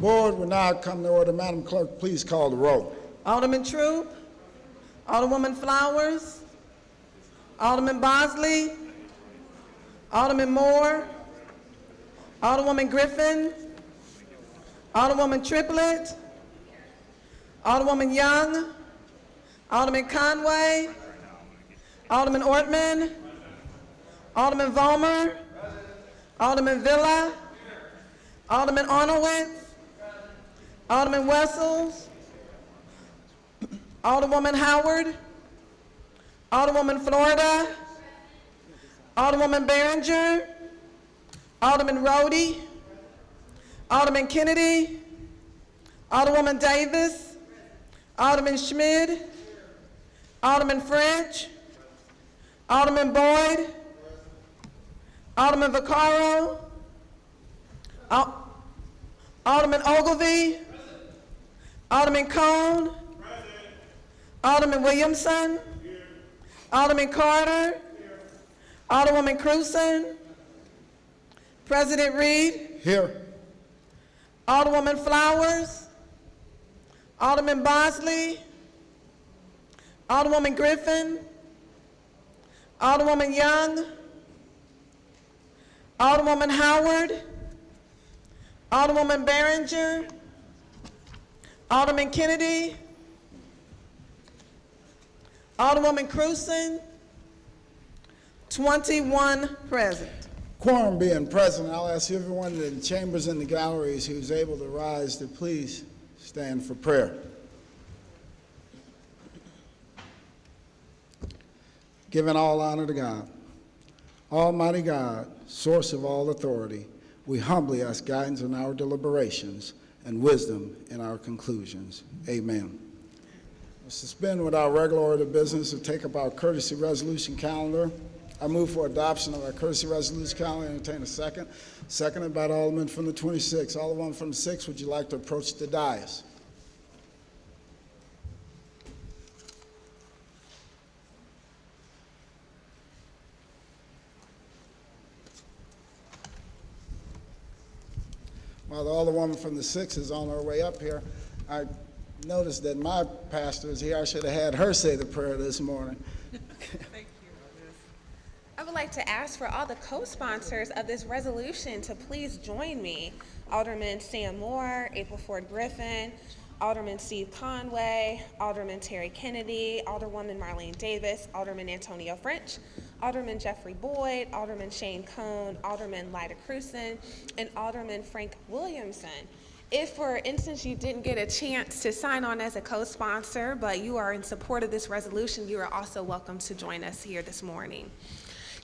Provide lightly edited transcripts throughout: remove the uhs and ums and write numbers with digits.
board will now come to order. Madam Clerk, please call the roll. Alderman Troop, Alderwoman Flowers, Alderman Bosley, Alderman Moore, Alderwoman Griffin, Alderwoman Triplett, Alderwoman Young, Alderman Conway, Alderman Ortman, Alderman Vollmer, Alderman Villa, Alderman Arnowitz, Alderman Wessels, Alderwoman Howard, Alderwoman Florida, Alderwoman Behringer, Alderman Rhodey, Alderman Kennedy, Alderwoman Davis, Alderman Schmid, Alderman French, Alderman Boyd, Alderman Vaccaro, Alderman Ogilvy, Alderman Cone, Alderman Williamson, Alderman Carter, Alderwoman Cruzen, President Reed, Here. Alderwoman Flowers, Alderman Bosley, Alderwoman Griffin, Alderwoman Young, Alderwoman Howard, Alderwoman Behringer, Alderman Kennedy, Alderwoman Cruzen, 21 present. Quorum being present, I'll ask everyone in the chambers and the galleries who's able to rise to please stand for prayer. Giving all honor to God, Almighty God, source of all authority, we humbly ask guidance in our deliberations and wisdom in our conclusions. Amen. We'll suspend with our regular order of business and take up our courtesy resolution calendar. I move for adoption of our courtesy resolution calendar and entertain a second. Seconded by the Alderman from the 26th. Alderman from the 6th, would you like to approach the dais? While the Alderwoman from the 6th is on her way up here, I noticed that my pastor is here. I should have had her say the prayer this morning. Thank you. I would like to ask for all the co-sponsors of this resolution to please join me. Alderman Sam Moore, April Ford Griffin, Alderman Steve Conway, Alderman Terry Kennedy, Alderwoman Marlene Davis, Alderman Antonio French, Alderman Jeffrey Boyd, Alderman Shane Cone, Alderman Lyda Cruzen, and Alderman Frank Williamson. If, for instance, you didn't get a chance to sign on as a co-sponsor, but you are in support of this resolution, you are also welcome to join us here this morning.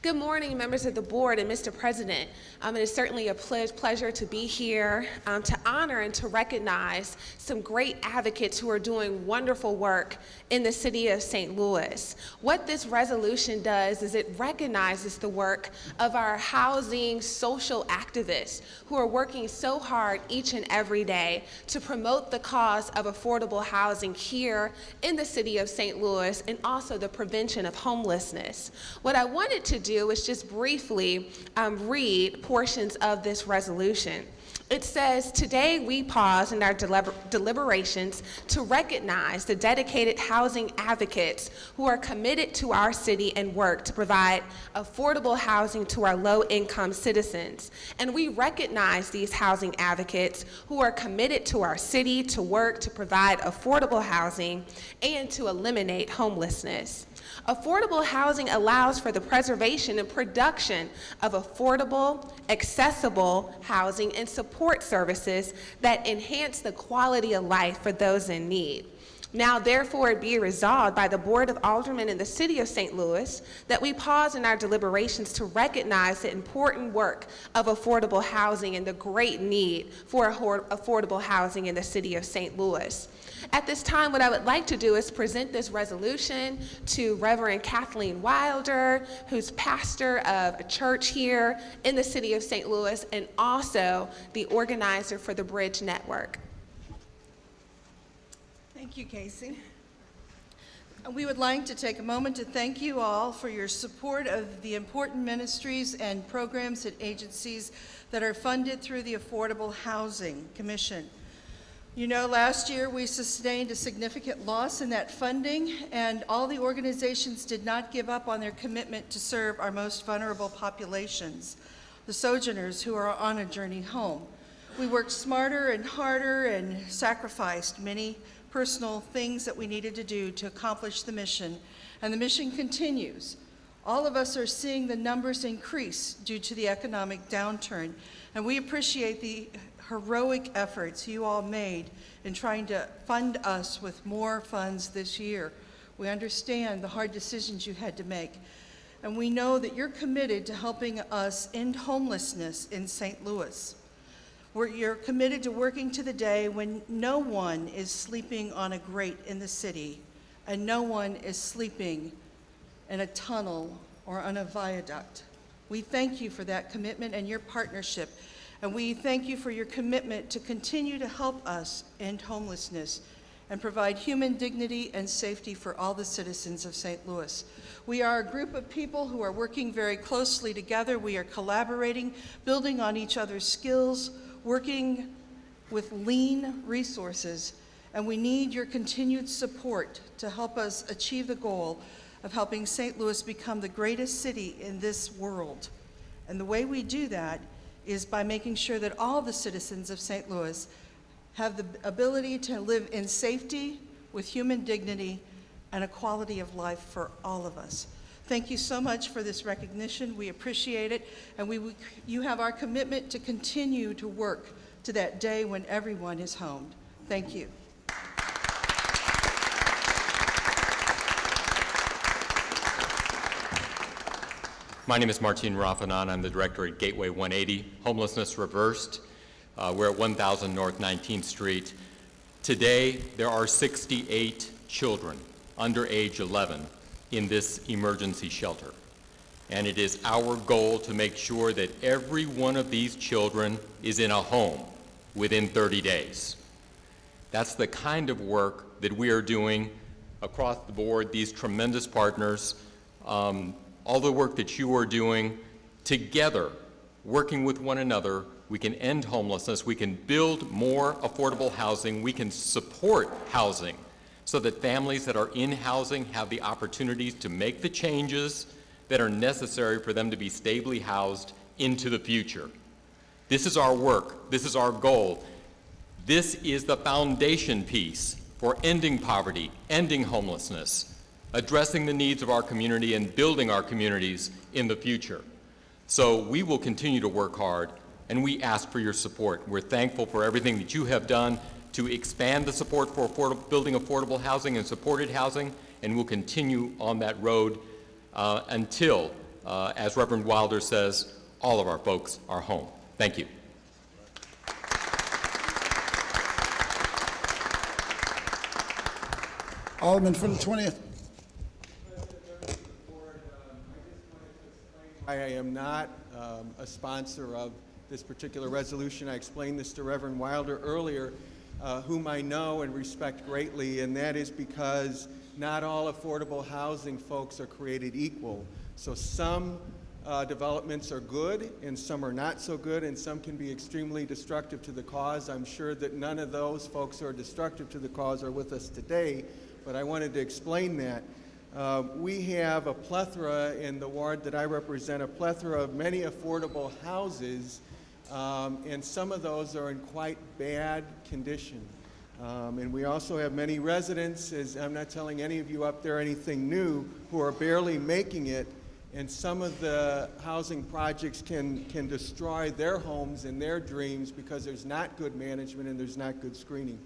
Good morning, members of the board and Mr. President. It is certainly a pleasure to be here to honor and to recognize some great advocates who are doing wonderful work in the city of St. Louis. What this resolution does is it recognizes the work of our housing social activists who are working so hard each and every day to promote the cause of affordable housing here in the city of St. Louis and also the prevention of homelessness. What I wanted to do is just briefly read portions of this resolution. It says, today we pause in our deliberations to recognize the dedicated housing advocates who are committed to our city and work to provide affordable housing to our low-income citizens. And we recognize these housing advocates who are committed to our city to work to provide affordable housing and to eliminate homelessness. Affordable housing allows for the preservation and production of affordable, accessible housing and support services that enhance the quality of life for those in need. Now, therefore, it be resolved by the Board of Aldermen in the City of St. Louis that we pause in our deliberations to recognize the important work of affordable housing and the great need for affordable housing in the City of St. Louis. At this time, what I would like to do is present this resolution to Reverend Kathleen Wilder, who's pastor of a church here in the City of St. Louis and also the organizer for the Bridge Network. Thank you, Casey. We would like to take a moment to thank you all for your support of the important ministries and programs and agencies that are funded through the Affordable Housing Commission. You know, last year we sustained a significant loss in that funding, and all the organizations did not give up on their commitment to serve our most vulnerable populations, the sojourners who are on a journey home. We worked smarter and harder and sacrificed many personal things that we needed to do to accomplish the mission, and the mission continues. All of us are seeing the numbers increase due to the economic downturn, and we appreciate the heroic efforts you all made in trying to fund us with more funds this year. We understand the hard decisions you had to make, and we know that you're committed to helping us end homelessness in St. Louis. You're committed to working to the day when no one is sleeping on a grate in the city and no one is sleeping in a tunnel or on a viaduct. We thank you for that commitment and your partnership, and we thank you for your commitment to continue to help us end homelessness and provide human dignity and safety for all the citizens of St. Louis. We are a group of people who are working very closely together. We are collaborating, building on each other's skills, working with lean resources, and we need your continued support to help us achieve the goal of helping St. Louis become the greatest city in this world. And the way we do that is by making sure that all the citizens of St. Louis have the ability to live in safety with human dignity and a quality of life for all of us. Thank you so much for this recognition. We appreciate it, and you have our commitment to continue to work to that day when everyone is home. Thank you. My name is Martin Rafanan. I'm the director at Gateway 180, Homelessness Reversed. We're at 1000 North 19th Street. Today, there are 68 children under age 11 in this emergency shelter. And it is our goal to make sure that every one of these children is in a home within 30 days. That's the kind of work that we are doing across the board, these tremendous partners, all the work that you are doing together, working with one another. We can end homelessness, we can build more affordable housing, we can support housing so that families that are in housing have the opportunities to make the changes that are necessary for them to be stably housed into the future. This is our work, this is our goal. This is the foundation piece for ending poverty, ending homelessness, addressing the needs of our community and building our communities in the future. So we will continue to work hard, and we ask for your support. We're thankful for everything that you have done to expand the support for building affordable housing and supported housing, and we'll continue on that road until, as Reverend Wilder says, all of our folks are home. Thank you. Alderman from the 20th. I am not a sponsor of this particular resolution. I explained this to Reverend Wilder earlier, whom I know and respect greatly, and that is because not all affordable housing folks are created equal. So some developments are good and some are not so good, and some can be extremely destructive to the cause. I'm sure that none of those folks who are destructive to the cause are with us today, but I wanted to explain that. We have a plethora in the ward that I represent, a plethora of many affordable houses, and some of those are in quite bad condition. And we also have many residents, as I'm not telling any of you up there anything new, who are barely making it, and some of the housing projects can destroy their homes and their dreams because there's not good management and there's not good screening.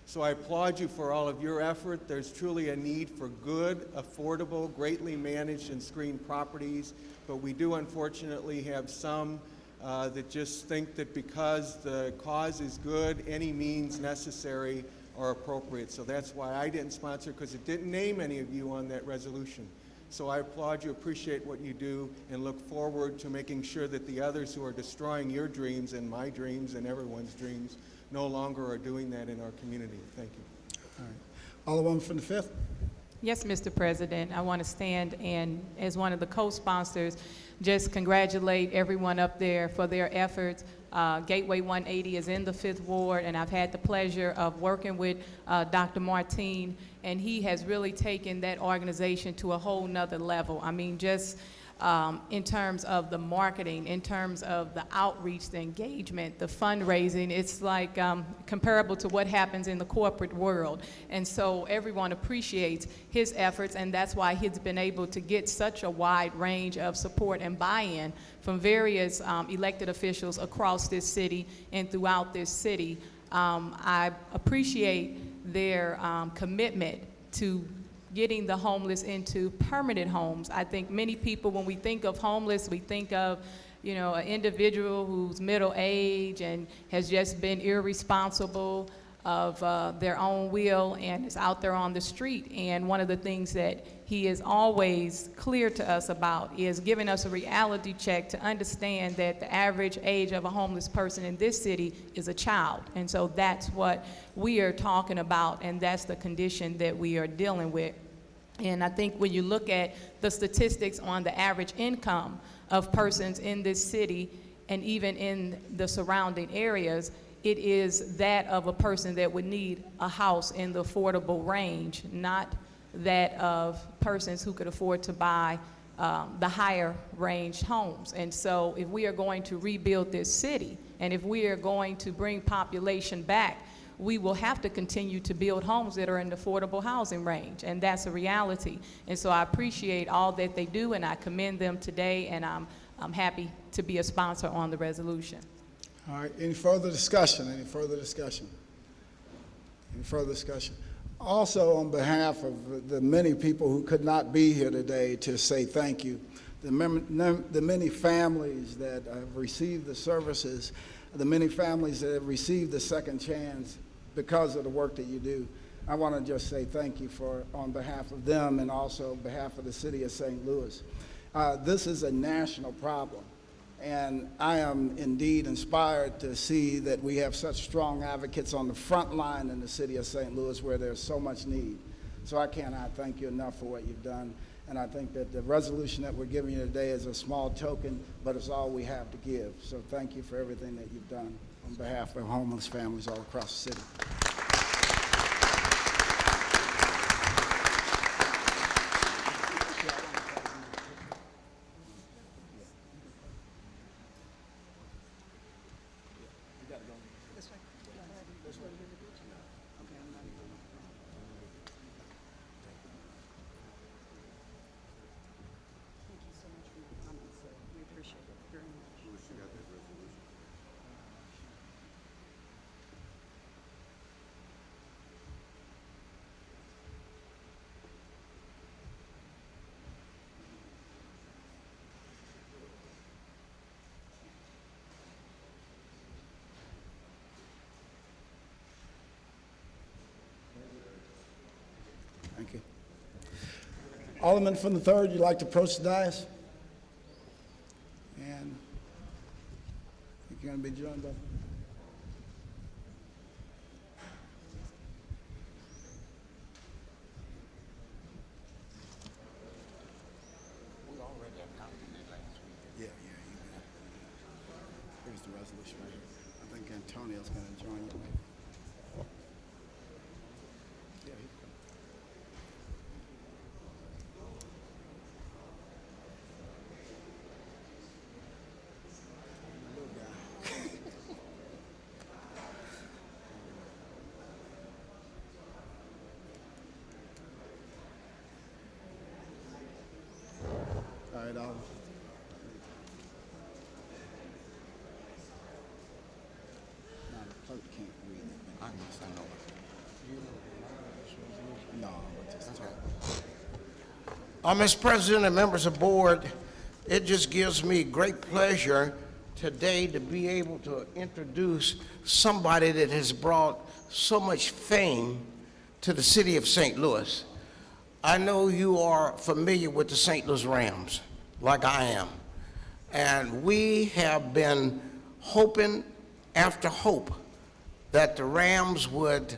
So I applaud you for all of your effort. There's truly a need for good, affordable, greatly managed and screened properties, but we do unfortunately have some that just think that because the cause is good, any means necessary are appropriate. So that's why I didn't sponsor, because it didn't name any of you on that resolution. So I applaud you, appreciate what you do, and look forward to making sure that the others who are destroying your dreams and my dreams and everyone's dreams no longer are doing that in our community. Thank you. All right. Alderman from the 5th. Yes, Mr. President. I want to stand and, as one of the co-sponsors, just congratulate everyone up there for their efforts. Gateway 180 is in the 5th Ward, and I've had the pleasure of working with Dr. Martine, and he has really taken that organization to a whole nother level. I mean, just in terms of the marketing, in terms of the outreach, the engagement, the fundraising, it's like comparable to what happens in the corporate world. And so everyone appreciates his efforts, and that's why he's been able to get such a wide range of support and buy-in from various elected officials across this city and throughout this city. I appreciate their commitment to getting the homeless into permanent homes. I think many people, when we think of homeless, we think of, you know, an individual who's middle age and has just been irresponsible of their own will and is out there on the street. And one of the things that he is always clear to us about is giving us a reality check to understand that the average age of a homeless person in this city is a child. And so that's what we are talking about, and that's the condition that we are dealing with. And I think when you look at the statistics on the average income of persons in this city and even in the surrounding areas, it is that of a person that would need a house in the affordable range, not that of persons who could afford to buy the higher ranged homes. And so if we are going to rebuild this city, and if we are going to bring population back, we will have to continue to build homes that are in the affordable housing range, and that's a reality. And so I appreciate all that they do, and I commend them today, and I'm happy to be a sponsor on the resolution. All right, any further discussion? Any further discussion? Any further discussion? Also, on behalf of the many people who could not be here today, to say thank you. The many families that have received the services, the many families that have received the second chance because of the work that you do. I want to just say thank you on behalf of them and also on behalf of the city of St. Louis. This is a national problem. And I am indeed inspired to see that we have such strong advocates on the front line in the city of St. Louis where there's so much need. So I cannot thank you enough for what you've done. And I think that the resolution that we're giving you today is a small token, but it's all we have to give. So thank you for everything that you've done on behalf of homeless families all across the city. Thank you. Alderman from the 3rd, you'd like to approach the dais? And you're going to be joined by... Yeah, you got it. Here's the resolution right here. I think Antonio's going to join you. Yeah, he's coming. Little guy. All right, Alvin. No, the clerk can't read it. I understand. No, that's right. Mr. President and members of the board, it just gives me great pleasure today to be able to introduce somebody that has brought so much fame to the city of St. Louis. I know you are familiar with the St. Louis Rams, like I am. And we have been hoping after hope that the Rams would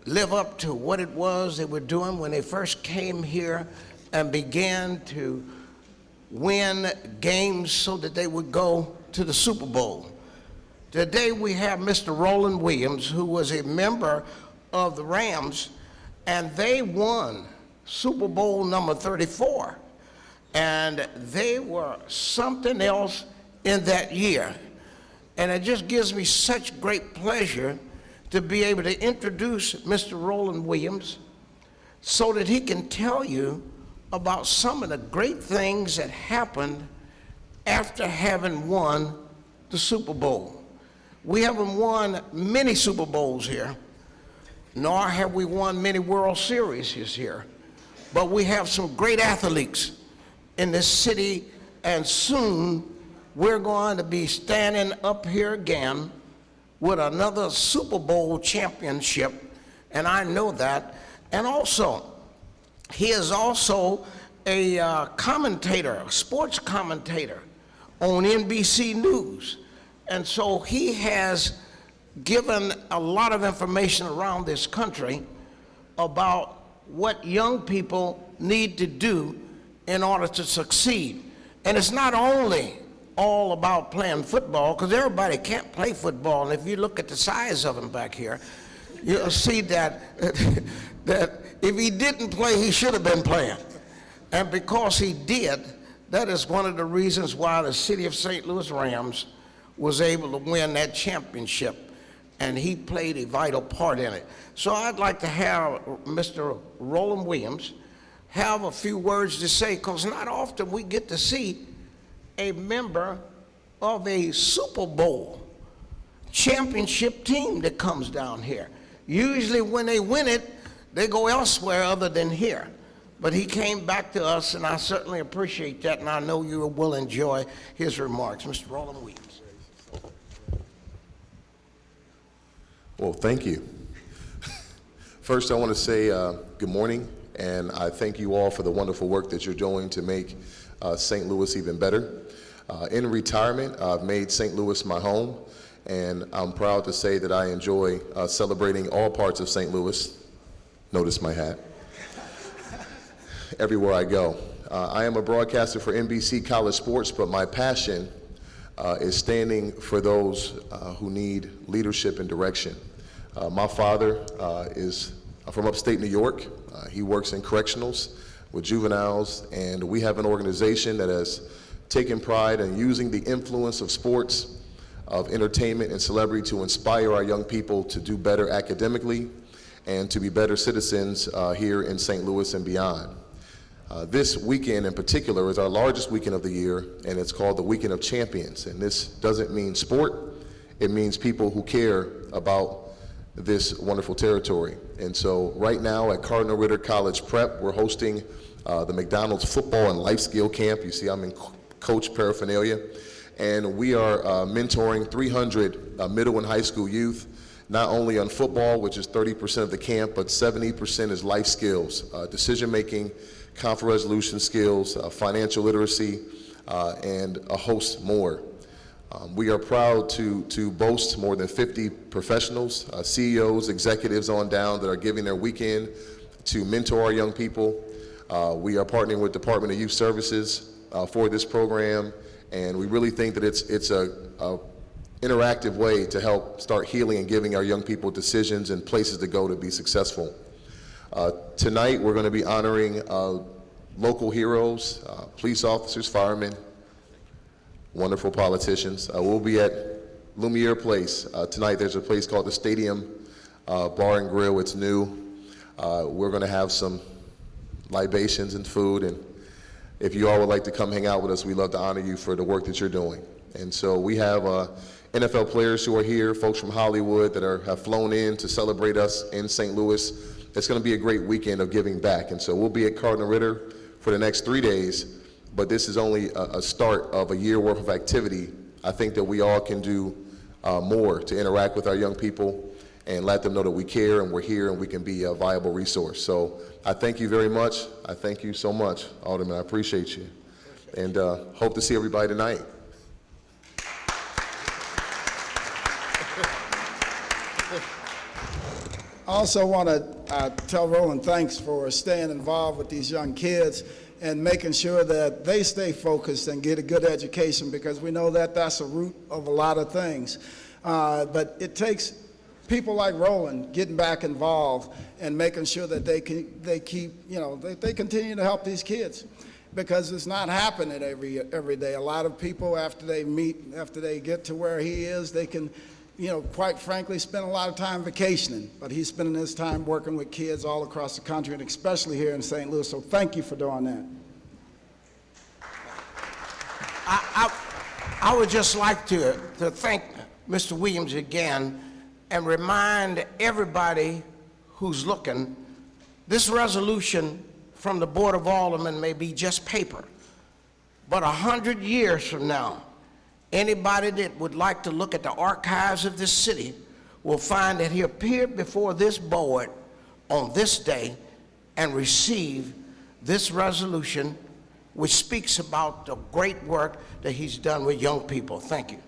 live up to what it was they were doing when they first came here and began to win games so that they would go to the Super Bowl. Today we have Mr. Roland Williams, who was a member of the Rams, and they won Super Bowl number 34. And they were something else in that year. And it just gives me such great pleasure to be able to introduce Mr. Roland Williams so that he can tell you about some of the great things that happened after having won the Super Bowl. We haven't won many Super Bowls here, nor have we won many World Series here, but we have some great athletes in this city, and soon we're going to be standing up here again with another Super Bowl championship, and I know that. And also, he is also a commentator, a sports commentator on NBC News. And so he has given a lot of information around this country about what young people need to do in order to succeed. And it's not only all about playing football, because everybody can't play football. And if you look at the size of them back here, you'll see that if he didn't play, he should have been playing. And because he did, that is one of the reasons why the city of St. Louis Rams was able to win that championship, and he played a vital part in it. So I'd like to have Mr. Roland Williams have a few words to say, because not often we get to see a member of a Super Bowl championship team that comes down here. Usually when they win it, they go elsewhere other than here. But he came back to us, and I certainly appreciate that, and I know you will enjoy his remarks. Mr. Roland Williams. Well, thank you. First, I want to say good morning, and I thank you all for the wonderful work that you're doing to make St. Louis even better. In retirement, I've made St. Louis my home, and I'm proud to say that I enjoy celebrating all parts of St. Louis. Notice my hat. Everywhere I go. I am a broadcaster for NBC College Sports, but my passion is standing for those who need leadership and direction. My father is from upstate New York. He works in correctionals with juveniles, and we have an organization that has taken pride in using the influence of sports, of entertainment and celebrity to inspire our young people to do better academically and to be better citizens here in St. Louis and beyond. This weekend in particular is our largest weekend of the year, and it's called the Weekend of Champions. And this doesn't mean sport, it means people who care about this wonderful territory. And so right now at Cardinal Ritter College Prep, we're hosting the McDonald's Football and Life Skill Camp. You see I'm in coach paraphernalia. And we are mentoring 300 middle and high school youth, not only on football, which is 30% of the camp, but 70% is life skills, decision-making, conflict resolution skills, financial literacy, and a host more. We are proud to boast more than 50 professionals, CEOs, executives on down that are giving their weekend to mentor our young people. We are partnering with Department of Youth Services for this program, and we really think that it's a interactive way to help start healing and giving our young people decisions and places to go to be successful. Tonight, we're going to be honoring local heroes, police officers, firemen, wonderful politicians. We'll be at Lumiere Place. Tonight, there's a place called the Stadium Bar and Grill. It's new. We're going to have some libations and food, and if you all would like to come hang out with us, we'd love to honor you for the work that you're doing. And so we have NFL players who are here, folks from Hollywood that have flown in to celebrate us in St. Louis. It's going to be a great weekend of giving back. And so we'll be at Cardinal Ritter for the next 3 days, but this is only a start of a year worth of activity. I think that we all can do more to interact with our young people and let them know that we care and we're here and we can be a viable resource. So I thank you very much. I thank you so much, Alderman. I appreciate you. And hope to see everybody tonight. also want to tell Roland thanks for staying involved with these young kids and making sure that they stay focused and get a good education, because we know that that's the root of a lot of things. But it takes people like Roland getting back involved and making sure that they continue to help these kids, because it's not happening every day. A lot of people, after they get to where he is, they can, quite frankly, spend a lot of time vacationing. But he's spending his time working with kids all across the country, and especially here in St. Louis. So thank you for doing that. I would just like to thank Mr. Williams again and remind everybody who's looking, this resolution from the Board of Aldermen may be just paper, but 100 years from now, anybody that would like to look at the archives of this city will find that he appeared before this board on this day and received this resolution, which speaks about the great work that he's done with young people. Thank you.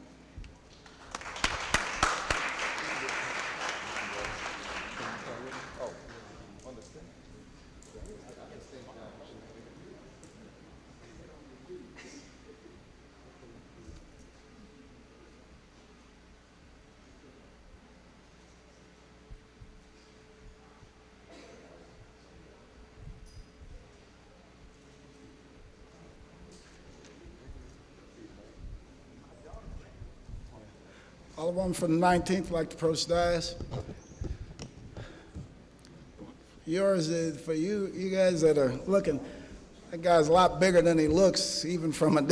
Alderman from the 19th, like to approach the dais. Yours is for you guys that are looking. That guy's a lot bigger than he looks, even from a,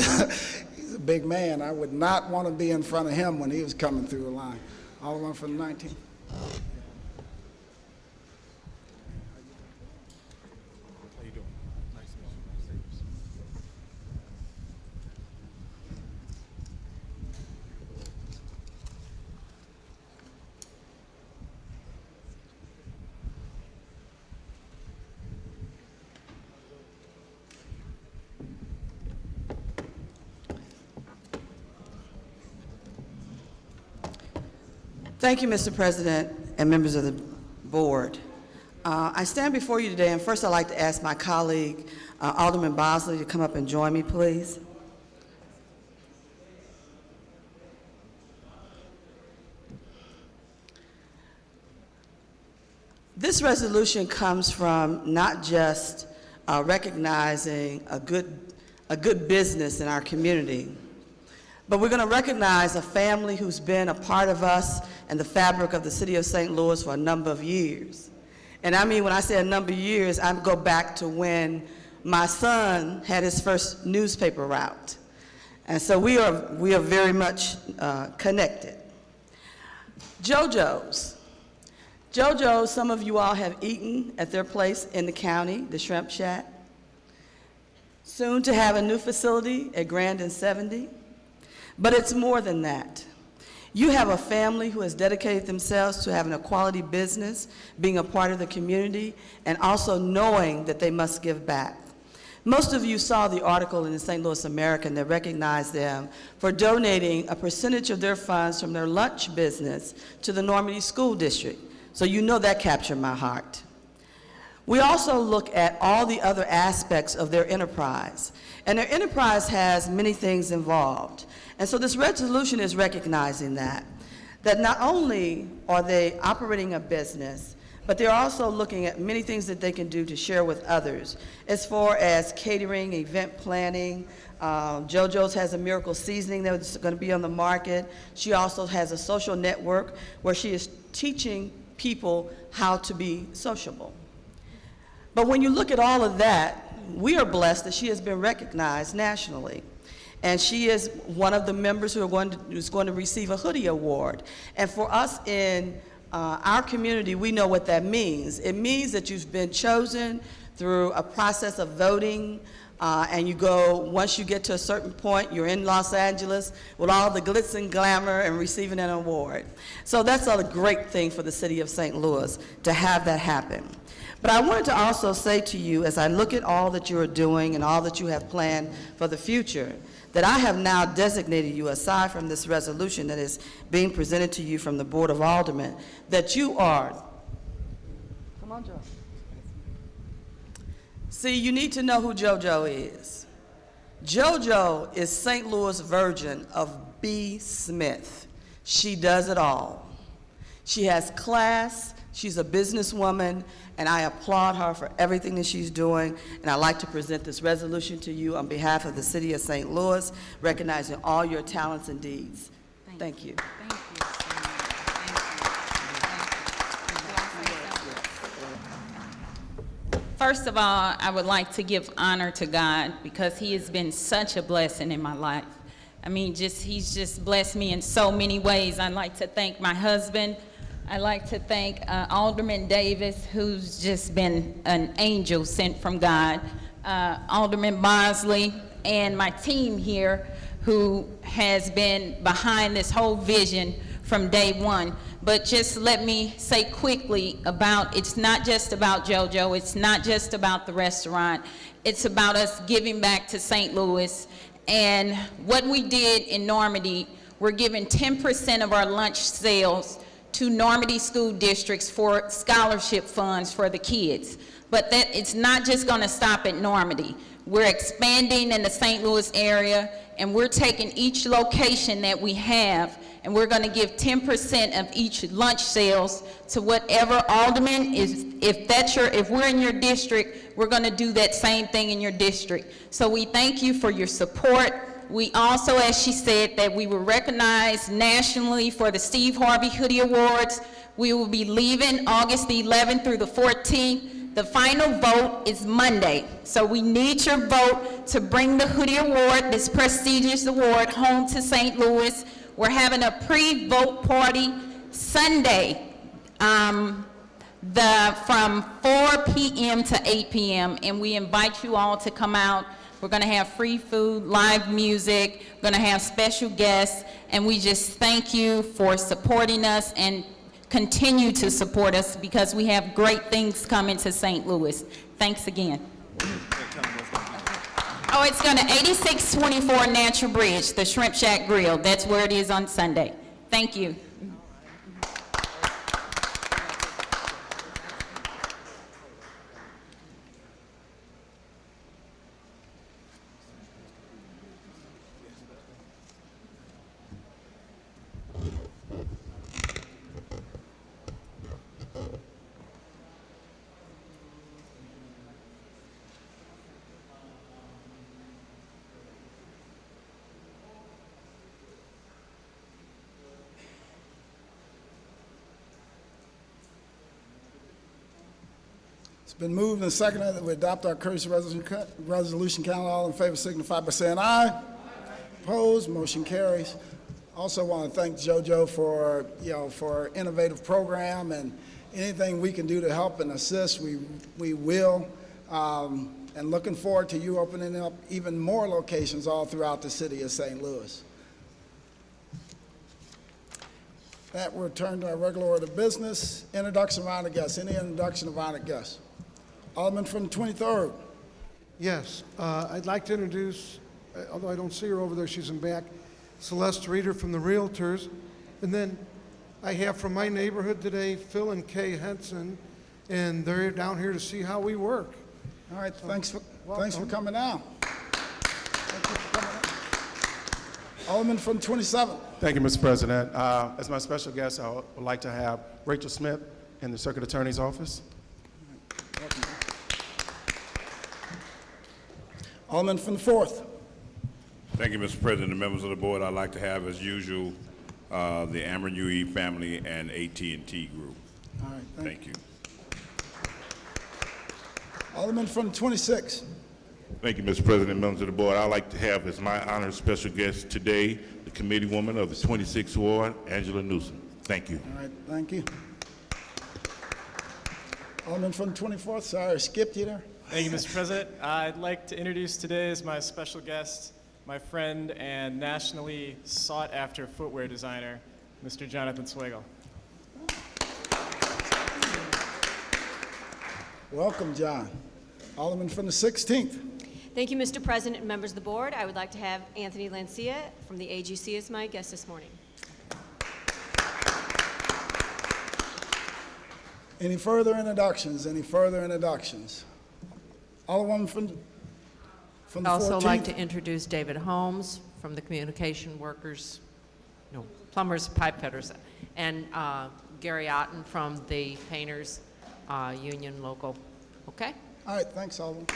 he's a big man. I would not want to be in front of him when he was coming through the line. Alderman from the 19th. Thank you, Mr. President and members of the board. I stand before you today, and first I'd like to ask my colleague, Alderman Bosley, to come up and join me, please. This resolution comes from not just recognizing a good business in our community, but we're going to recognize a family who's been a part of us and the fabric of the city of St. Louis for a number of years. And I mean, when I say a number of years, I go back to when my son had his first newspaper route. And so we are very much connected. JoJo's. JoJo's, some of you all have eaten at their place in the county, the Shrimp Shack. Soon to have a new facility at Grand and 70. But it's more than that. You have a family who has dedicated themselves to having a quality business, being a part of the community, and also knowing that they must give back. Most of you saw the article in the St. Louis American that recognized them for donating a percentage of their funds from their lunch business to the Normandy School District. So you know that captured my heart. We also look at all the other aspects of their enterprise. And their enterprise has many things involved. And so this resolution is recognizing that not only are they operating a business, but they're also looking at many things that they can do to share with others, as far as catering, event planning. JoJo's has a miracle seasoning that's going to be on the market. She also has a social network where she is teaching people how to be sociable. But when you look at all of that, we are blessed that she has been recognized nationally. And she is one of the members who's going to receive a hoodie award. And for us in our community, we know what that means. It means that you've been chosen through a process of voting, and you go, once you get to a certain point, you're in Los Angeles with all the glitz and glamour and receiving an award. So that's a great thing for the city of St. Louis to have that happen. But I wanted to also say to you, as I look at all that you are doing and all that you have planned for the future, that I have now designated you, aside from this resolution that is being presented to you from the Board of Aldermen, that you are Come on, Joe. See, you need to know who JoJo is. JoJo is St. Louis version of B. Smith. She does it all. She has class, she's a businesswoman, and I applaud her for everything that she's doing. And I'd like to present this resolution to you on behalf of the City of St. Louis, recognizing all your talents and deeds. Thank you. Thank you. First of all, I would like to give honor to God because He has been such a blessing in my life. I mean, He's just blessed me in so many ways. I'd like to thank my husband. I'd like to thank Alderman Davis, who's just been an angel sent from God, Alderman Bosley, and my team here, who has been behind this whole vision from day one. But just let me say quickly about, it's not just about JoJo, it's not just about the restaurant, it's about us giving back to St. Louis. And what we did in Normandy, we're giving 10% of our lunch sales to Normandy school districts for scholarship funds for the kids. But that it's not just gonna stop at Normandy. We're expanding in the St. Louis area, and we're taking each location that we have, and we're gonna give 10% of each lunch sales to whatever alderman is. If we're in your district, we're gonna do that same thing in your district. So we thank you for your support. We also, as she said, that we were recognized nationally for the Steve Harvey Hoodie Awards. We will be leaving August the 11th through the 14th. The final vote is Monday. So we need your vote to bring the Hoodie Award, this prestigious award, home to St. Louis. We're having a pre-vote party Sunday from 4 p.m. to 8 p.m. and we invite you all to come out. We're gonna have free food, live music, we're gonna have special guests, and we just thank you for supporting us and continue to support us because we have great things coming to St. Louis. Thanks again. Oh, it's gonna 8624 Natural Bridge, the Shrimp Shack Grill. That's where it is on Sunday. Thank you. It's been moved and seconded that we adopt our courtesy resolution. Council, all in favor signify by saying aye. Opposed, motion carries. Also want to thank JoJo for, for innovative program, and anything we can do to help and assist, we will. And looking forward to you opening up even more locations all throughout the city of St. Louis. That will return to our regular order of business. Introduction of honored guests. Any introduction of honored guests? Alderman from the 23rd. Yes, I'd like to introduce, although I don't see her over there, she's in back, Celeste Reeder from the Realtors. And then I have from my neighborhood today, Phil and Kay Henson, and they're down here to see how we work. All right, thanks for coming out. Thank you for coming out. Alderman from 27th. Thank you, Mr. President. As my special guest, I would like to have Rachel Smith in the Circuit Attorney's Office. Welcome. Alderman from the 4th. Thank you, Mr. President and members of the board. I'd like to have, as usual, the Ameren UE family and AT&T group. All right, Thank you. Alderman from the 26th. Thank you, Mr. President and members of the board. I'd like to have as my honored special guest today, the committee woman of the 26th Ward, Angela Newsom. Thank you. All right, thank you. Alderman from the 24th, sorry, I skipped you there. Thank you, Mr. President. I'd like to introduce today as my special guest, my friend and nationally sought-after footwear designer, Mr. Jonathan Swagel. Welcome, John. Alderman from the 16th. Thank you, Mr. President and members of the board. I would like to have Anthony Lancia from the AGC as my guest this morning. Any further introductions? Any further introductions? Alderwoman from the 14th. I'd also like to introduce David Holmes from the Communication Workers, no, Plumbers, Pipe Fitters, and Gary Otten from the Painters Union Local. Okay? All right, thanks, Alderman.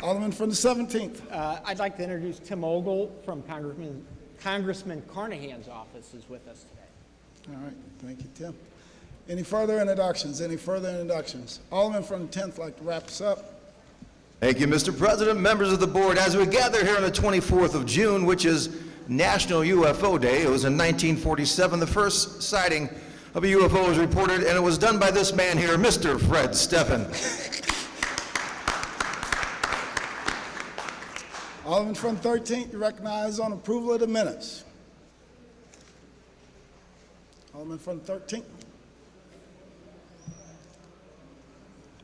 Alderman from the 17th. I'd like to introduce Tim Ogle from Congressman Carnahan's office is with us today. All right, thank you, Tim. Any further introductions? Any further introductions? Alderman from the 10th like to wrap us up. Thank you, Mr. President, members of the board. As we gather here on the 24th of June, which is National UFO Day, it was in 1947 the first sighting of a UFO was reported, and it was done by this man here, Mr. Fred Steffen. Alderman from 13th, you recognize on approval of the minutes. Alderman from 13th.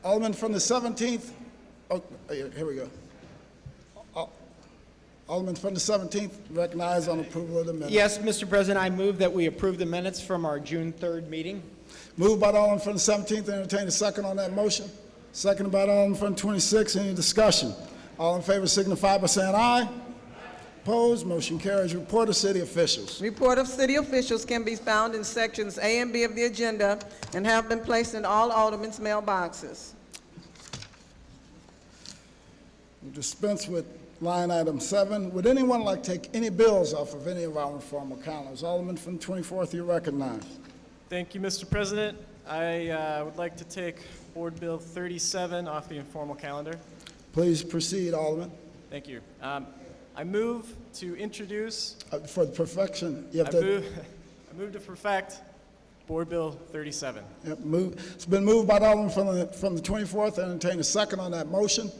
Alderman from the 17th. Oh, here we go. Alderman from the 17th, recognize on approval of the minutes. Yes, Mr. President, I move that we approve the minutes from our June 3rd meeting. Moved by the Alderman from the 17th, entertain a second on that motion. Seconded by the Alderman from the 26th, any discussion? All in favor signify by saying aye. Opposed, motion carries. Report of city officials. Report of city officials can be found in sections A and B of the agenda and have been placed in all aldermen's mailboxes. We dispense with line item 7. Would anyone like to take any bills off of any of our informal calendars? Alderman from the 24th, you recognize. Thank you, Mr. President. I would like to take Board Bill 37 off the informal calendar. Please proceed, Alderman. Thank you. I move to introduce... For the perfection, you have to... I move to perfect Board Bill 37. Yep, it's been moved by the Alderman from the 24th. Entertain a second on that motion.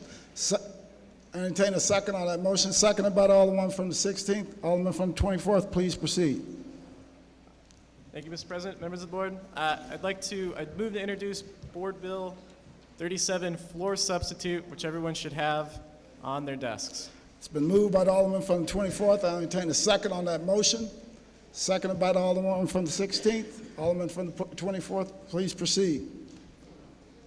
Entertain a second on that motion. Seconded by the Alderman from the 16th. Alderman from the 24th, please proceed. Thank you, Mr. President, members of the board. I'd move to introduce Board Bill 37 floor substitute, which everyone should have on their desks. It's been moved by the Alderman from the 24th. I entertain a second on that motion. Seconded by the Alderman from the 16th. Alderman from the 24th, please proceed.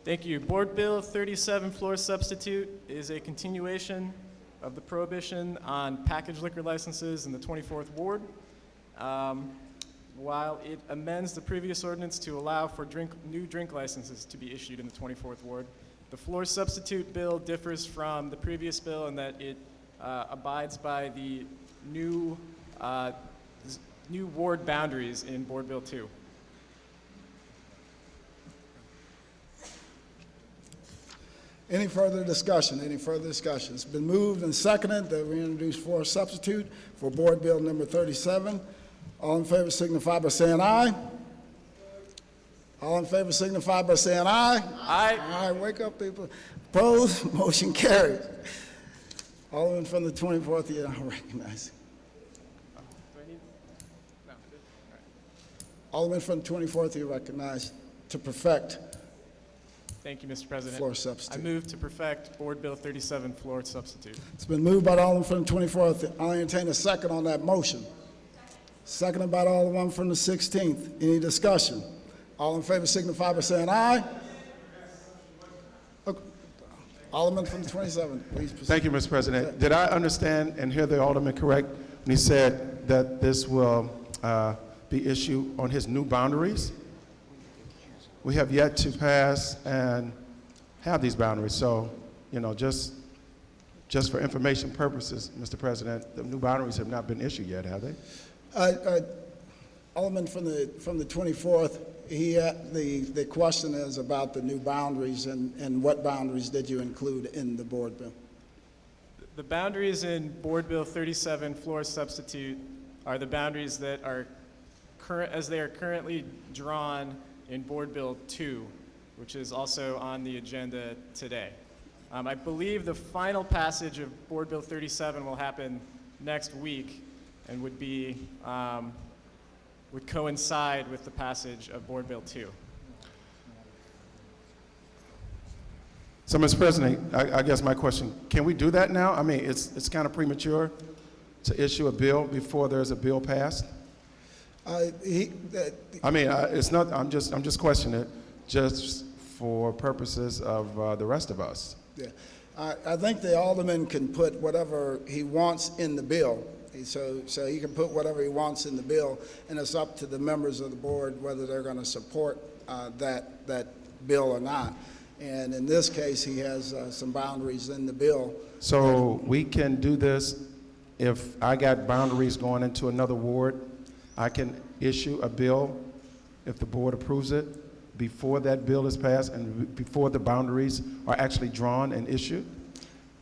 Thank you. Board Bill 37 floor substitute is a continuation of the prohibition on packaged liquor licenses in the 24th Ward. While it amends the previous ordinance to allow for new drink licenses to be issued in the 24th Ward, the floor substitute bill differs from the previous bill in that it abides by the new ward boundaries in Board Bill 2. Any further discussion? Any further discussion? It's been moved and seconded that we introduce floor substitute for Board Bill number 37. All in favor signify by saying aye. All in favor signify by saying aye. Aye. All right, wake up, people. Opposed? Motion carries. Alderman from the 24th, you don't recognize. Alderman from the 24th, you recognize to perfect. Thank you, Mr. President. Floor substitute. I move to perfect Board Bill 37 floor substitute. It's been moved by the Alderman from the 24th. I'll entertain a second on that motion. Seconded by the Alderman from the 16th. Any discussion? All in favor signify by saying aye. Okay. Alderman from the 27th, please proceed. Thank you, Mr. President. Did I understand and hear the Alderman correct when he said that this will be issued on his new boundaries? We have yet to pass and have these boundaries, so, you know, just for information purposes, Mr. President, the new boundaries have not been issued yet, have they? Alderman from the 24th, the question is about the new boundaries and what boundaries did you include in the board bill? The boundaries in Board Bill 37 floor substitute are the boundaries that are current as they are currently drawn in Board Bill 2, which is also on the agenda today. I believe the final passage of Board Bill 37 will happen next week and would coincide with the passage of Board Bill 2. So, Mr. President, I guess my question, can we do that now? I mean, it's kind of premature to issue a bill before there's a bill passed. I mean, it's not, I'm just questioning it just for purposes of the rest of us. Yeah, I think the alderman can put whatever he wants in the bill. So he can put whatever he wants in the bill, and it's up to the members of the board whether they're going to support that bill or not. And in this case, he has some boundaries in the bill. So we can do this if I got boundaries going into another ward, I can issue a bill if the board approves it before that bill is passed and before the boundaries are actually drawn and issued?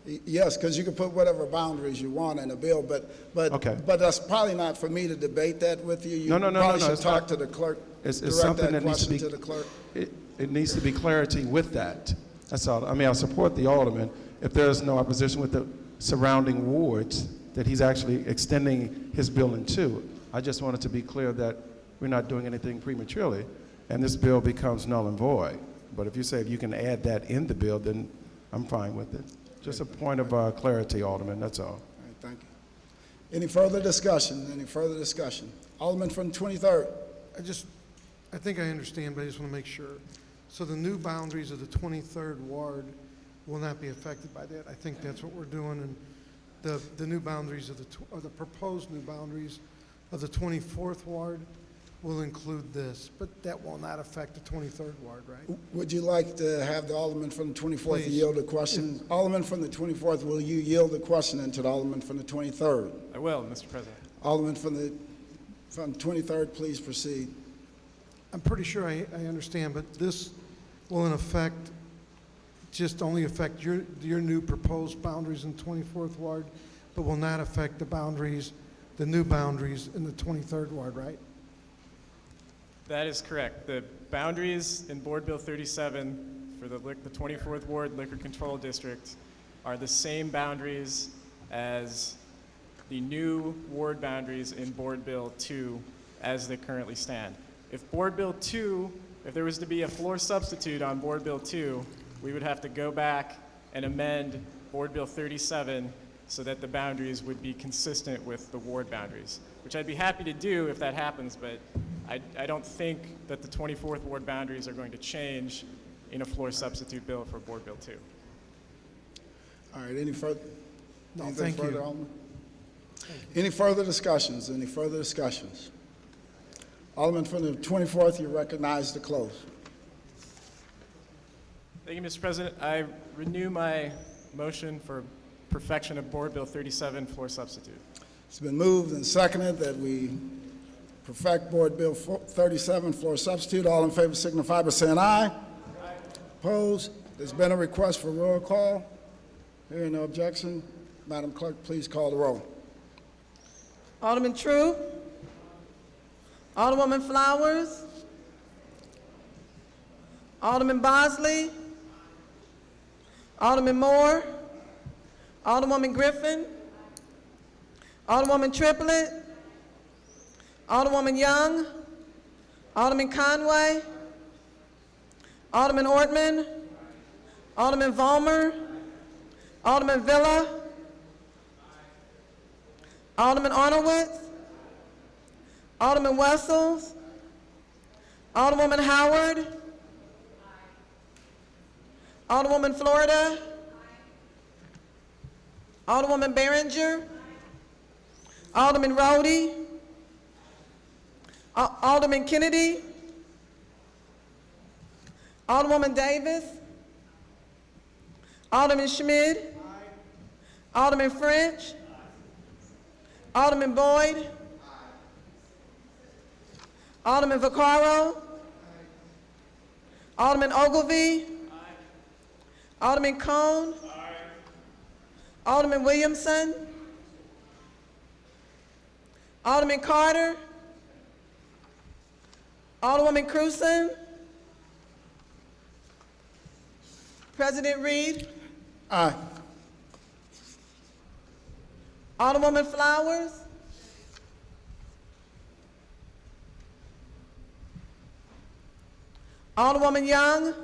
Yes, because you can put whatever boundaries you want in a bill, but Okay. that's probably not for me to debate that with you. You No, probably should it's talk not. to the clerk. It's direct something that that needs to question be, to the clerk. it needs to be clarity with that. That's all. I mean, I support the alderman if there's no opposition with the surrounding wards that he's actually extending his bill into. I just wanted to be clear that we're not doing anything prematurely and this bill becomes null and void. But if you say if you can add that in the bill, then I'm fine with it. Just a point of clarity, Alderman, that's all. All right, thank you. Any further discussion? Any further discussion? Alderman from the 23rd. I think I understand, but I just want to make sure. So the new boundaries of the 23rd ward will not be affected by that. I think that's what we're doing, and the new boundaries of the proposed new boundaries of the 24th ward will include this, but that will not affect the 23rd ward, right? Would you like to have the Alderman from the 24th Please. yield the question? Alderman from the 24th, will you yield the question to the Alderman from the 23rd? I will, Mr. President. Alderman from the 23rd, please proceed. I'm pretty sure I understand, but this will in effect just only affect your new proposed boundaries in the 24th ward, but will not affect the new boundaries in the 23rd ward, right? That is correct. The boundaries in Board Bill 37 for the 24th Ward Liquor Control District are the same boundaries as the new ward boundaries in Board Bill 2 as they currently stand. If Board Bill 2, if there was to be a floor substitute on Board Bill 2, we would have to go back and amend Board Bill 37 so that the boundaries would be consistent with the ward boundaries, which I'd be happy to do if that happens, but I don't think that the 24th ward boundaries are going to change in a floor substitute bill for Board Bill 2. All right, any further? No, anything thank further, you. Alderman? Any further discussions? Any further discussions? Alderman from the 24th, you recognize the close. Thank you, Mr. President. I renew my motion for perfection of Board Bill 37 floor substitute. It's been moved and seconded that we perfect Board Bill 37 floor substitute. All in favor signify by saying aye. Aye. Opposed? There's been a request for roll call. Hearing no objection, Madam Clerk, please call the roll. Alderman True. Alderwoman Flowers. Alderman Bosley. Alderman Moore. Alderwoman Griffin. Alderwoman Triplett. Alderwoman Young. Alderman Conway. Alderman Ortman. Alderman Vollmer. Alderman Villa. Alderman Arnowitz. Alderman Wessels. Alderwoman Howard. Alderwoman Florida. Alderwoman Behringer. Alderman Rhodey. Alderman Kennedy. Alderwoman Davis. Alderman Schmid. Alderman French. Alderman Boyd. Alderman Vaccaro. Alderman Ogilvy. Alderman Cone. Alderman Williamson. Alderman Carter. Alderwoman Cruzen. President Reed. Aye. Alderwoman Flowers. Alderwoman Young.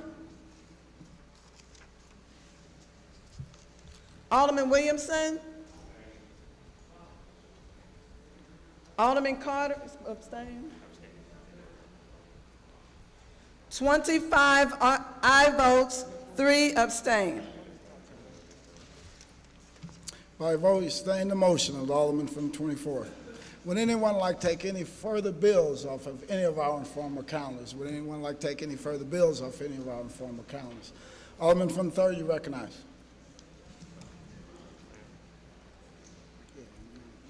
Alderman Williamson. Alderman Carter, abstain. 25 aye votes, 3 abstain. By vote, you sustain the motion of the Alderman from the 24th. Would anyone like to take any further bills off of any of our informal calendars? Would anyone like to take any further bills off any of our informal calendars? Alderman from the 3rd, you recognize.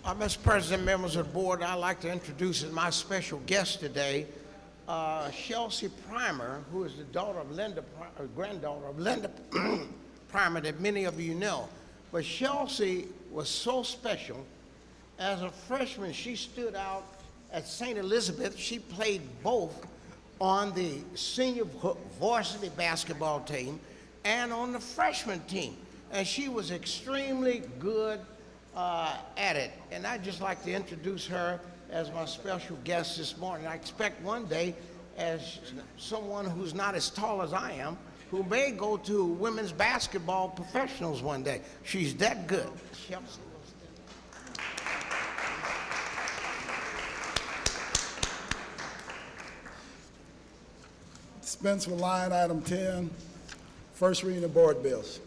Mr. President, members of the board, I'd like to introduce as my special guest today, Chelsea Primer, who is the daughter of Linda, or granddaughter of Linda Primer that many of you know. But Chelsea was so special. As a freshman, she stood out at St. Elizabeth. She played both on the senior varsity basketball team and on the freshman team. And she was extremely good at it. And I'd just like to introduce her as my special guest this morning. I expect one day, as someone who's not as tall as I am, who may go to women's basketball professionals one day. She's that good. Chelsea. Dispense with line item 10, first reading of board bills.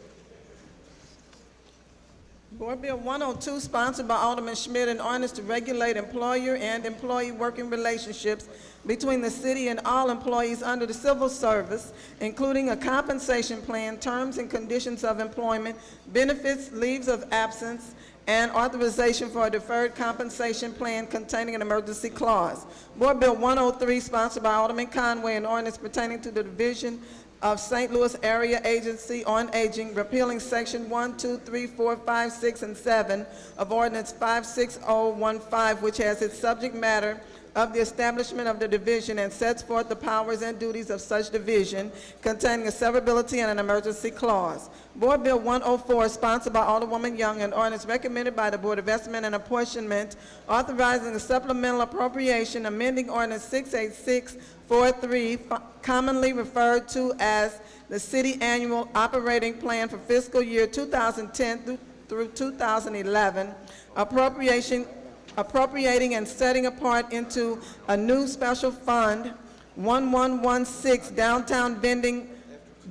Board Bill 102, sponsored by Alderman Schmidt, an ordinance to regulate employer and employee working relationships between the city and all employees under the civil service, including a compensation plan, terms and conditions of employment, benefits, leaves of absence, and authorization for a deferred compensation plan containing an emergency clause. Board Bill 103, sponsored by Alderman Conway, an ordinance pertaining to the division of St. Louis Area Agency on Aging, repealing section 1, 2, 3, 4, 5, 6, and 7 of Ordinance 56015, which has its subject matter of the establishment of the division and sets forth the powers and duties of such division, containing a severability and an emergency clause. Board Bill 104, sponsored by Alderwoman Young, an ordinance recommended by the Board of Estimate and Apportionment, authorizing a supplemental appropriation, amending Ordinance 68643, commonly referred to as the City Annual Operating Plan for fiscal year 2010 through 2011, appropriating and setting apart into a new special fund, 1116 Downtown Vending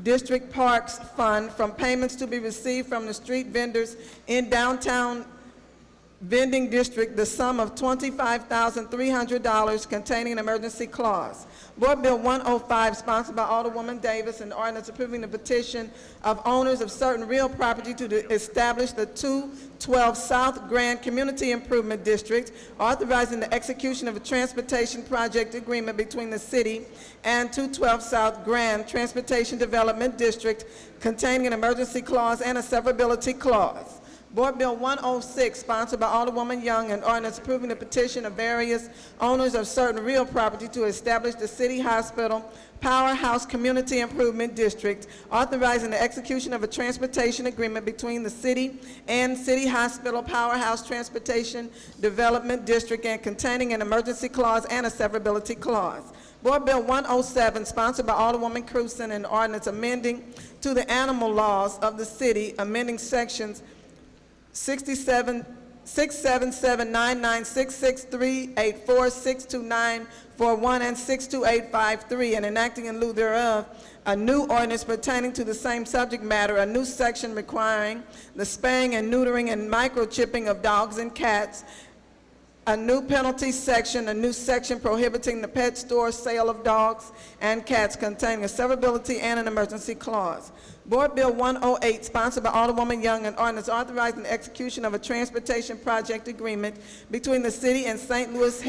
District Parks Fund, from payments to be received from the street vendors in downtown vending district, the sum of $25,300 containing an emergency clause. Board Bill 105, sponsored by Alderwoman Davis, an ordinance approving the petition of owners of certain real property to establish the 212 South Grand Community Improvement District, authorizing the execution of a transportation project agreement between the city and 212 South Grand Transportation Development District containing an emergency clause and a severability clause. Board Bill 106, sponsored by Alderwoman Young, an ordinance approving the petition of various owners of certain real property to establish the City Hospital Powerhouse Community Improvement District, authorizing the execution of a transportation agreement between the city and City Hospital Powerhouse Transportation Development District and containing an emergency clause and a severability clause. Board Bill 107, sponsored by Alderwoman Cruzen, an ordinance amending to the animal laws of the city, amending sections 677996638462941 and 62853, and enacting in lieu thereof a new ordinance pertaining to the same subject matter, a new section requiring the spaying and neutering and microchipping of dogs and cats, a new penalty section, a new section prohibiting the pet store sale of dogs and cats containing a severability and an emergency clause. Board Bill 108, sponsored by Alderwoman Young, an ordinance authorizing the execution of a transportation project agreement between the city and St. Louis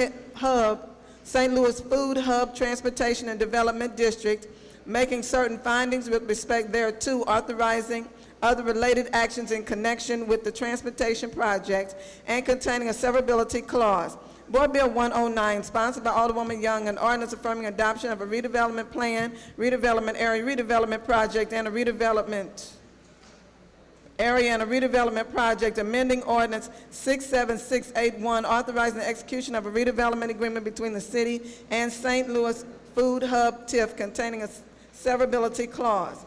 Food Hub Transportation and Development District, making certain findings with respect thereto, authorizing other related actions in connection with the transportation project, and containing a severability clause. Board Bill 109, sponsored by Alderwoman Young, an ordinance affirming adoption of a redevelopment plan, redevelopment area, redevelopment project, and a redevelopment area and a redevelopment project, amending Ordinance 67681, authorizing the execution of a redevelopment agreement between the city and St. Louis Food Hub TIF containing a severability clause.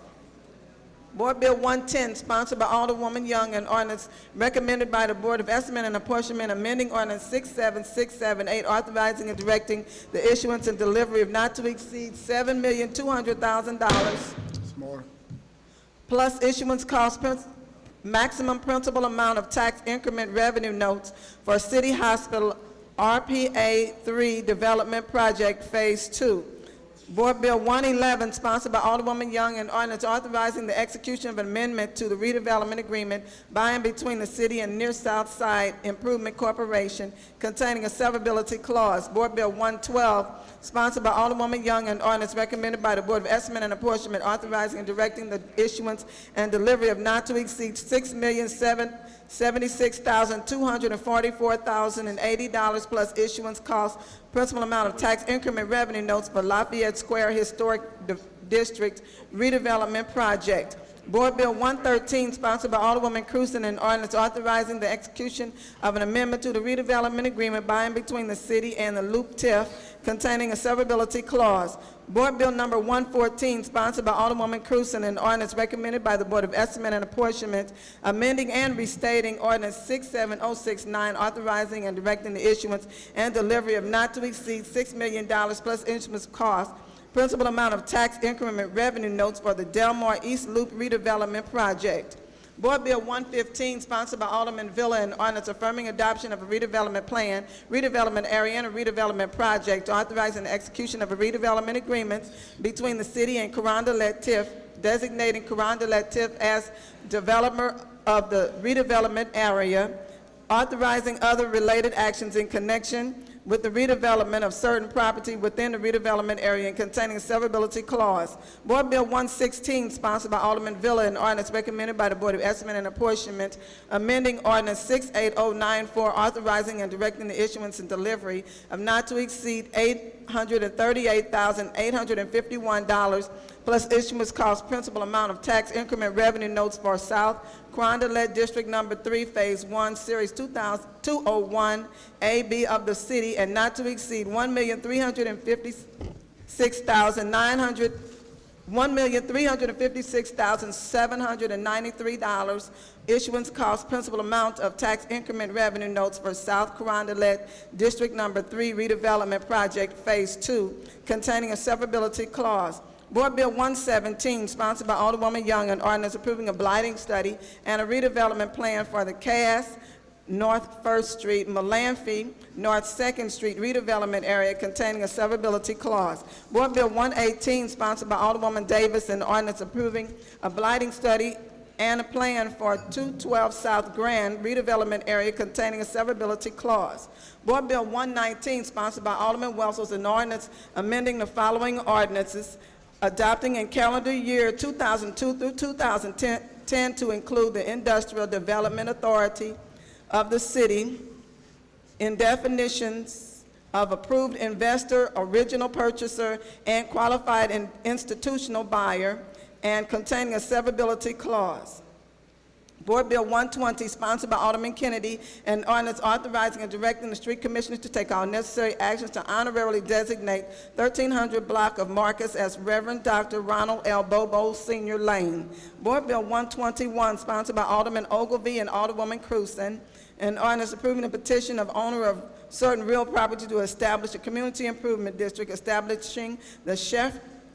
Board Bill 110, sponsored by Alderwoman Young, an ordinance recommended by the Board of Estimate and Apportionment, amending Ordinance 67678, authorizing and directing the issuance and delivery of not to exceed $7,200,000 More. plus issuance cost maximum principal amount of tax increment revenue notes for City Hospital RPA 3 Development Project Phase 2. Board Bill 111, sponsored by Alderwoman Young, an ordinance authorizing the execution of an amendment to the redevelopment agreement by and between the city and Near South Side Improvement Corporation containing a severability clause. Board Bill 112, sponsored by Alderwoman Young, an ordinance recommended by the Board of Estimate and Apportionment authorizing and directing the issuance and delivery of not to exceed $6,076,244,080 plus issuance costs, principal amount of tax increment revenue notes for Lafayette Square Historic District redevelopment project. Board Bill 113, sponsored by Alderwoman Cruzen, an ordinance authorizing the execution of an amendment to the redevelopment agreement by and between the city and the Loop TIF containing a severability clause. Board Bill number 114, sponsored by Alderwoman Cruzen, an ordinance recommended by the Board of Estimate and Apportionment, amending and restating Ordinance 67069, authorizing and directing the issuance and delivery of not to exceed $6 million plus issuance costs, principal amount of tax increment revenue notes for the Delmar East Loop redevelopment project. Board Bill 115, sponsored by Alderman Villa, an ordinance affirming adoption of a redevelopment plan, redevelopment area, and a redevelopment project, authorizing the execution of a redevelopment agreement between the city and Carondelet TIF, designating Carondelet TIF as developer of the redevelopment area, authorizing other related actions in connection with the redevelopment of certain property within the redevelopment area and containing a severability clause. Board Bill 116, sponsored by Alderman Villa, an ordinance recommended by the Board of Estimate and Apportionment, amending Ordinance 68094, authorizing and directing the issuance and delivery of not to exceed $838,851 plus issuance cost, principal amount of tax increment revenue notes for South Carondelet District Number 3, Phase 1, Series 201 AB of the city, and not to exceed $1,356,793 issuance cost, principal amount of tax increment revenue notes for South Carondelet District Number 3 redevelopment project Phase 2 containing a severability clause. Board Bill 117, sponsored by Alderwoman Young, an ordinance approving a blighting study and a redevelopment plan for the Cass, North 1st Street, Malamphy, North 2nd Street redevelopment area containing a severability clause. Board Bill 118, sponsored by Alderwoman Davis, an ordinance approving a blighting study and a plan for 212 South Grand redevelopment area containing a severability clause. Board Bill 119, sponsored by Alderman Wessels, an ordinance amending the following ordinances, adopting in calendar year 2002 through 2010 to include the Industrial Development Authority of the city in definitions of approved investor, original purchaser, and qualified institutional buyer, and containing a severability clause. Board Bill 120, sponsored by Alderman Kennedy, an ordinance authorizing and directing the street commissioners to take all necessary actions to honorarily designate 1300 block of Marcus as Reverend Dr. Ronald L. Bobo Sr. Lane. Board Bill 121, sponsored by Alderman Ogilvy and Alderwoman Cruzen, an ordinance approving a petition of owner of certain real property to establish a community improvement district, establishing the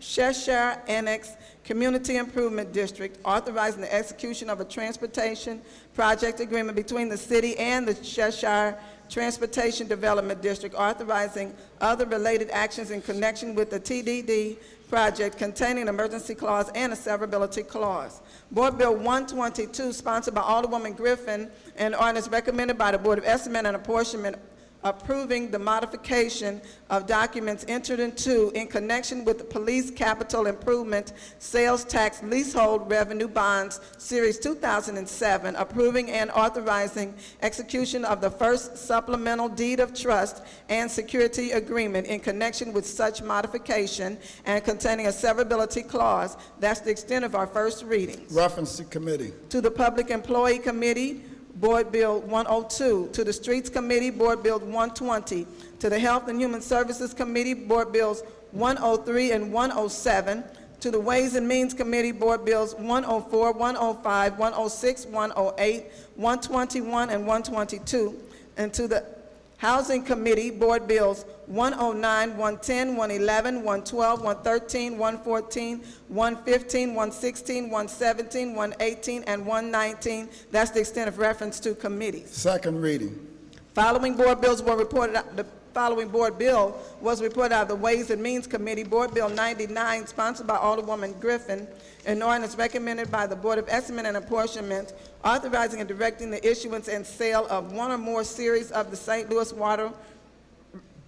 Cheshire Annex Community Improvement District, authorizing the execution of a transportation project agreement between the city and the Cheshire Transportation Development District, authorizing other related actions in connection with the TDD project containing an emergency clause and a severability clause. Board Bill 122, sponsored by Alderwoman Griffin, and ordinance recommended by the Board of Estimate and Apportionment, approving the modification of documents entered into in connection with the Police Capital Improvement Sales Tax Leasehold Revenue Bonds, Series 2007, approving and authorizing execution of the first supplemental deed of trust and security agreement in connection with such modification and containing a severability clause. That's the extent of our first readings. Reference to committee. To the Public Employee Committee, Board Bill 102. To the Streets Committee, Board Bill 120. To the Health and Human Services Committee, Board Bills 103 and 107. To the Ways and Means Committee, Board Bills 104, 105, 106, 108, 121, and 122. And to the Housing Committee, Board Bills 109, 110, 111, 112, 113, 114, 115, 116, 117, 118, and 119. That's the extent of reference to committees. Second reading. Following board bills were reported out, the following board bill was reported out of the Ways and Means Committee, Board Bill 99, sponsored by Alderwoman Griffin, an ordinance recommended by the Board of Estimate and Apportionment, authorizing and directing the issuance and sale of one or more series of the St. Louis Water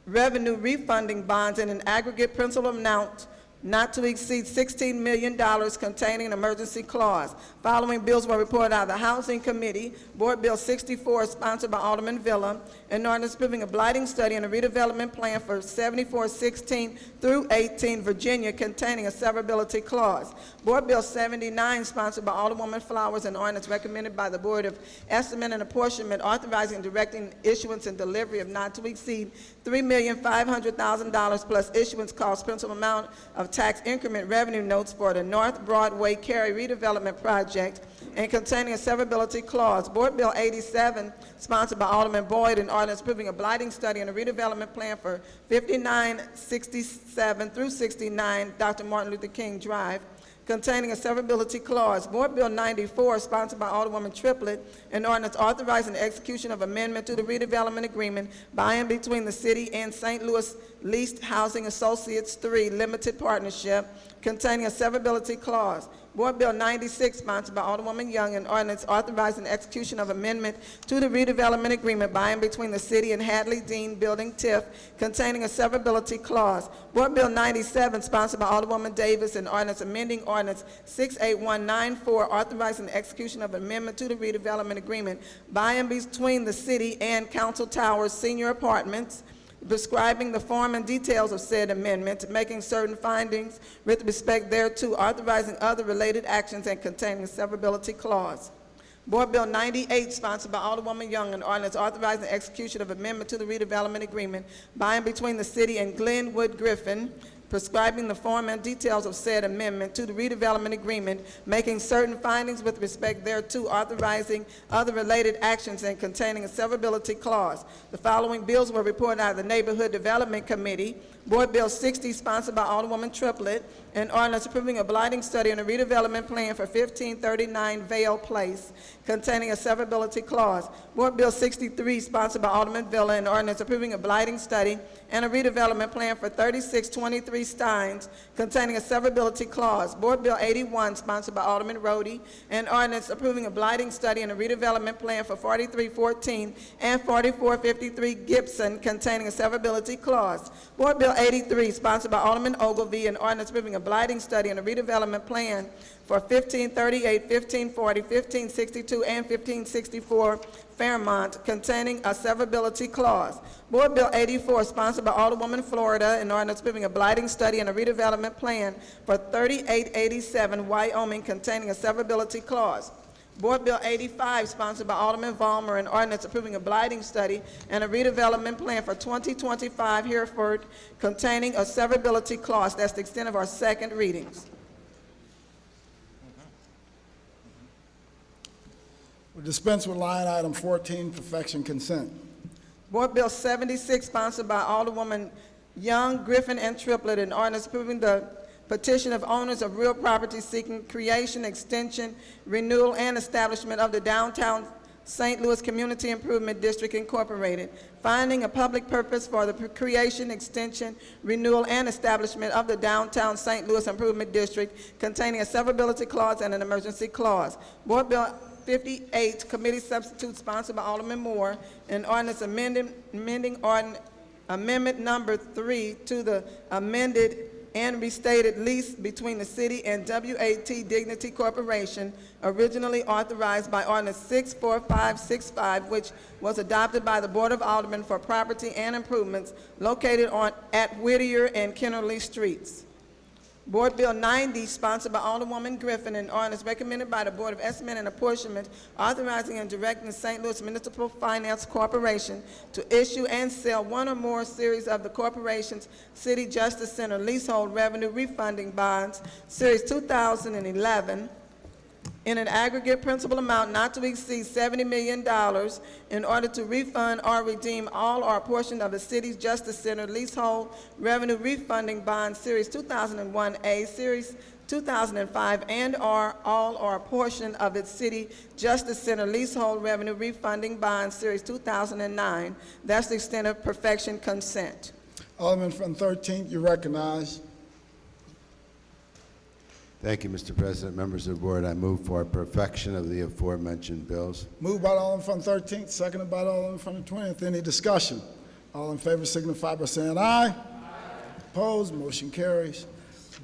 Revenue Refunding Bonds in an aggregate principal amount not to exceed $16 million containing an emergency clause. Following bills were reported out of the Housing Committee. Board Bill 64, sponsored by Alderman Villa, an ordinance approving a blighting study and a redevelopment plan for 7416 through 18 Virginia containing a severability clause. Board Bill 79, sponsored by Alderwoman Flowers, an ordinance recommended by the Board of Estimate and Apportionment, authorizing and directing issuance and delivery of not to exceed $3,500,000 plus issuance cost principal amount of tax increment revenue notes for the North Broadway Cary redevelopment project and containing a severability clause. Board Bill 87, sponsored by Alderman Boyd, an ordinance approving a blighting study and a redevelopment plan for 5967 through 69 Dr. Martin Luther King Drive, containing a severability clause. Board Bill 94, sponsored by Alderwoman Triplett, an ordinance authorizing the execution of amendment to the redevelopment agreement by and between the city and St. Louis Leased Housing Associates 3 Limited Partnership, containing a severability clause. Board Bill 96, sponsored by Alderwoman Young, an ordinance authorizing the execution of amendment to the redevelopment agreement by and between the city and Hadley Dean Building TIF, containing a severability clause. Board Bill 97, sponsored by Alderwoman Davis, an ordinance amending ordinance 68194, authorizing the execution of amendment to the redevelopment agreement by and between the city and Council Towers Senior Apartments, prescribing the form and details of said amendment, making certain findings with respect thereto, authorizing other related actions, and containing a severability clause. Board Bill 98, sponsored by Alderwoman Young, an ordinance authorizing the execution of amendment to the redevelopment agreement by and between the city and Glenwood Griffin, prescribing the form and details of said amendment to the redevelopment agreement, making certain findings with respect thereto, authorizing other related actions, and containing a severability clause. The following bills were reported out of the Neighborhood Development Committee. Board Bill 60, sponsored by Alderwoman Triplett, an ordinance approving a blighting study and a redevelopment plan for 1539 Vale Place, containing a severability clause. Board Bill 63, sponsored by Alderman Villa, an ordinance approving a blighting study and a redevelopment plan for 3623 Steins, containing a severability clause. Board Bill 81, sponsored by Alderman Rhodey, an ordinance approving a blighting study and a redevelopment plan for 4314 and 4453 Gibson, containing a severability clause. Board Bill 83, sponsored by Alderman Ogilvy, an ordinance approving a blighting study and a redevelopment plan for 1538, 1540, 1562, and 1564 Fairmont, containing a severability clause. Board Bill 84, sponsored by Alderwoman Florida, an ordinance approving a blighting study and a redevelopment plan for 3887 Wyoming, containing a severability clause. Board Bill 85, sponsored by Alderman Vollmer, an ordinance approving a blighting study and a redevelopment plan for 2025 Hereford, containing a severability clause. That's the extent of our second readings. We dispense with line item 14, perfection consent. Board Bill 76, sponsored by Alderwoman Young, Griffin, and Triplett, an ordinance approving the petition of owners of real property seeking creation, extension, renewal, and establishment of the downtown St. Louis Community Improvement District Incorporated, finding a public purpose for the creation, extension, renewal, and establishment of the downtown St. Louis Improvement District, containing a severability clause and an emergency clause. Board Bill 58, committee substitute, sponsored by Alderman Moore, an ordinance amending amendment number 3 to the amended and restated lease between the city and WAT Dignity Corporation, originally authorized by Ordinance 64565, which was adopted by the Board of Aldermen for property and improvements located at Whittier and Kennerly Streets. Board Bill 90, sponsored by Alderwoman Griffin, an ordinance recommended by the Board of Estimate and Apportionment, authorizing and directing the St. Louis Municipal Finance Corporation to issue and sell one or more series of the corporation's City Justice Center leasehold revenue refunding bonds, Series 2011, in an aggregate principal amount not to exceed $70 million in order to refund or redeem all or a portion of the city's Justice Center leasehold revenue refunding bond Series 2001A, Series 2005, and or all or a portion of its city Justice Center leasehold revenue refunding bond Series 2009. That's the extent of perfection consent. Alderman from 13th, you recognize. Thank you, Mr. President. Members of the board, I move for perfection of the aforementioned bills. Moved by the Alderman from 13th, seconded by the Alderman from the 20th. Any discussion? All in favor signify by saying aye. Aye. Opposed? Motion carries.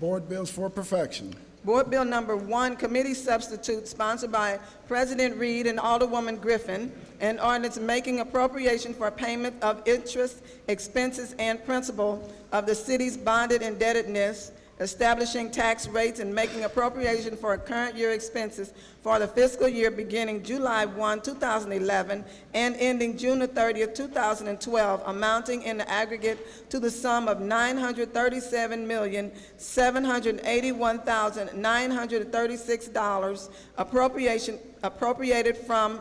Board bills for perfection. Board Bill Number 1, Committee Substitute, sponsored by President Reed and Alderwoman Griffin, an ordinance making appropriation for payment of interest, expenses, and principal of the city's bonded indebtedness, establishing tax rates and making appropriation for current year expenses for the fiscal year beginning July 1, 2011, and ending June 30, 2012, amounting in the aggregate to the sum of $937,781,936 appropriated from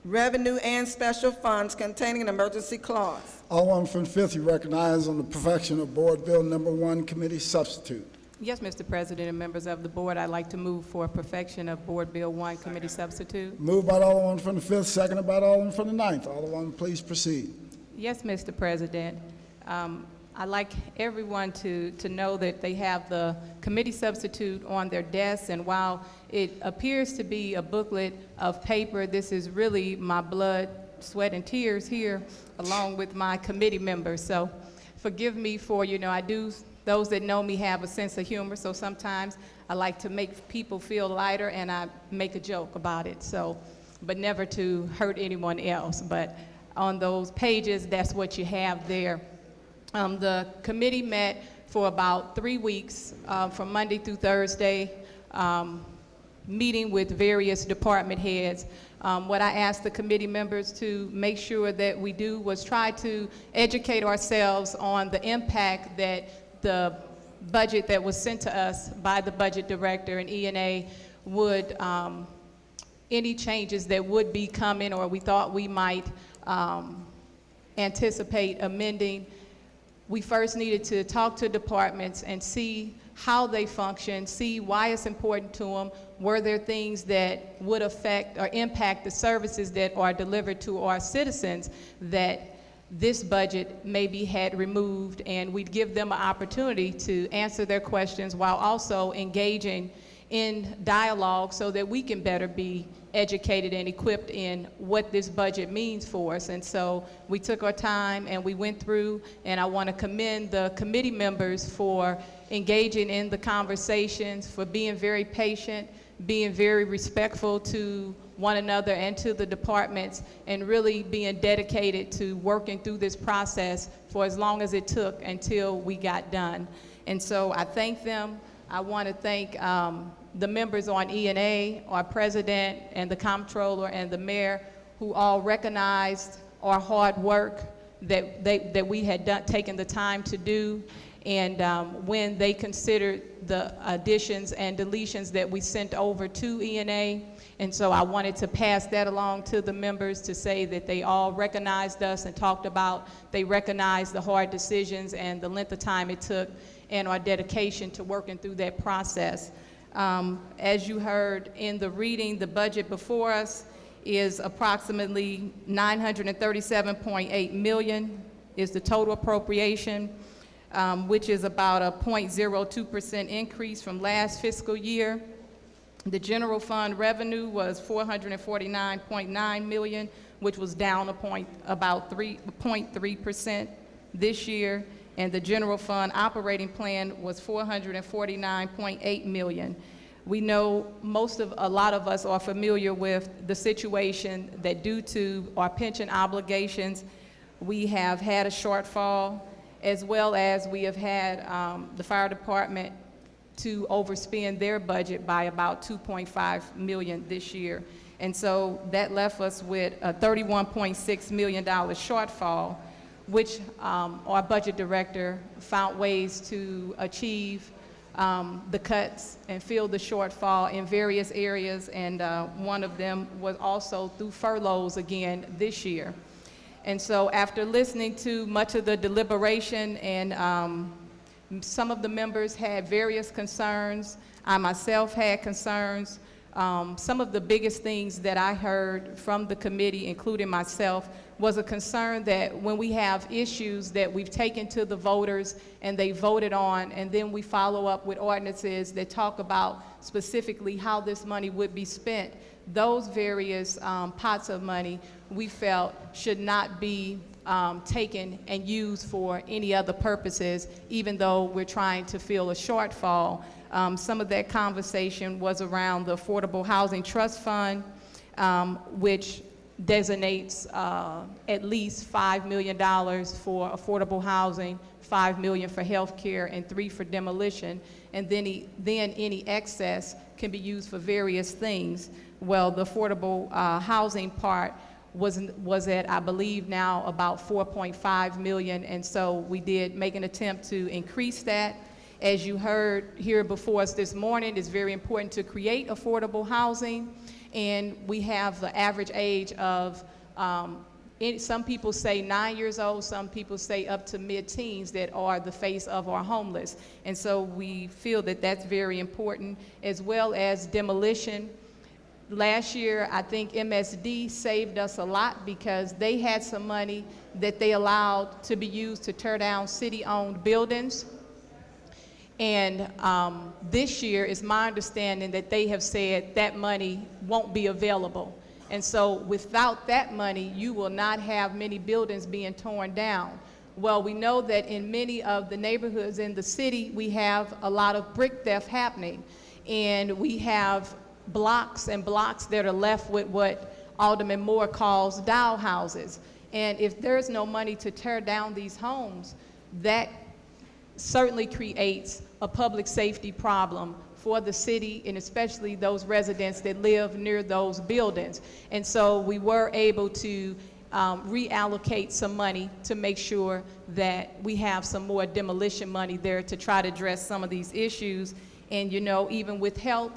revenue and special funds containing an emergency clause. Alderman from 5th, you recognize on the perfection of Board Bill Number 1, Committee Substitute. Yes, Mr. President and members of the board, I'd like to move for perfection of Board Bill 1, Committee Substitute. Moved by the Alderman from the 5th, seconded by the Alderman from the 9th. Alderman, please proceed. Yes, Mr. President. I'd like everyone to know that they have the committee substitute on their desks, and while it appears to be a booklet of paper, this is really my blood, sweat, and tears here, along with my committee members. So forgive me for, those that know me have a sense of humor, so sometimes I like to make people feel lighter, and I make a joke about it, but never to hurt anyone else. But on those pages, that's what you have there. The committee met for about 3 weeks, from Monday through Thursday, meeting with various department heads. What I asked the committee members to make sure that we do was try to educate ourselves on the impact that the budget that was sent to us by the budget director and E&A would, any changes that would be coming or we thought we might anticipate amending. We first needed to talk to departments and see how they function, see why it's important to them. Were there things that would affect or impact the services that are delivered to our citizens that this budget maybe had removed, and we'd give them an opportunity to answer their questions while also engaging in dialogue so that we can better be educated and equipped in what this budget means for us. And so we took our time and we went through, and I want to commend the committee members for engaging in the conversations, for being very patient, being very respectful to one another and to the departments, and really being dedicated to working through this process for as long as it took until we got done. And so I thank them. I want to thank the members on E&A, our president and the comptroller and the mayor, who all recognized our hard work that we had taken the time to do. And when they considered the additions and deletions that we sent over to E&A. And so I wanted to pass that along to the members to say that they all recognized us and talked about, they recognized the hard decisions and the length of time it took and our dedication to working through that process. As you heard in the reading, the budget before us is approximately $937.8 million is the total appropriation, which is about a 0.02% increase from last fiscal year. The general fund revenue was $449.9 million, which was down about 0.3% this year. And the general fund operating plan was $449.8 million. We know a lot of us are familiar with the situation that due to our pension obligations, we have had a shortfall, as well as we have had the fire department to overspend their budget by about $2.5 million this year. And so that left us with a $31.6 million shortfall, which our budget director found ways to achieve the cuts and fill the shortfall in various areas, and one of them was also through furloughs again this year. And so after listening to much of the deliberation, and some of the members had various concerns, I myself had concerns. Some of the biggest things that I heard from the committee, including myself, was a concern that when we have issues that we've taken to the voters and they voted on, and then we follow up with ordinances that talk about specifically how this money would be spent, those various pots of money we felt should not be taken and used for any other purposes, even though we're trying to fill a shortfall. Some of that conversation was around the Affordable Housing Trust Fund, which designates at least $5 million for affordable housing, $5 million for health care, and $3 million for demolition. And then any excess can be used for various things. Well, the affordable housing part was at, I believe now, about $4.5 million, and so we did make an attempt to increase that. As you heard here before us this morning, it's very important to create affordable housing, and we have the average age of, some people say 9 years old, some people say up to mid-teens that are the face of our homeless. And so we feel that that's very important, as well as demolition. Last year, I think MSD saved us a lot because they had some money that they allowed to be used to tear down city-owned buildings. And this year, it's my understanding that they have said that money won't be available. And so without that money, you will not have many buildings being torn down. Well, we know that in many of the neighborhoods in the city, we have a lot of brick theft happening. And we have blocks and blocks that are left with what Alderman Moore calls doll houses. And if there's no money to tear down these homes, that certainly creates a public safety problem for the city, and especially those residents that live near those buildings. And so we were able to reallocate some money to make sure that we have some more demolition money there to try to address some of these issues. And you know, even with health,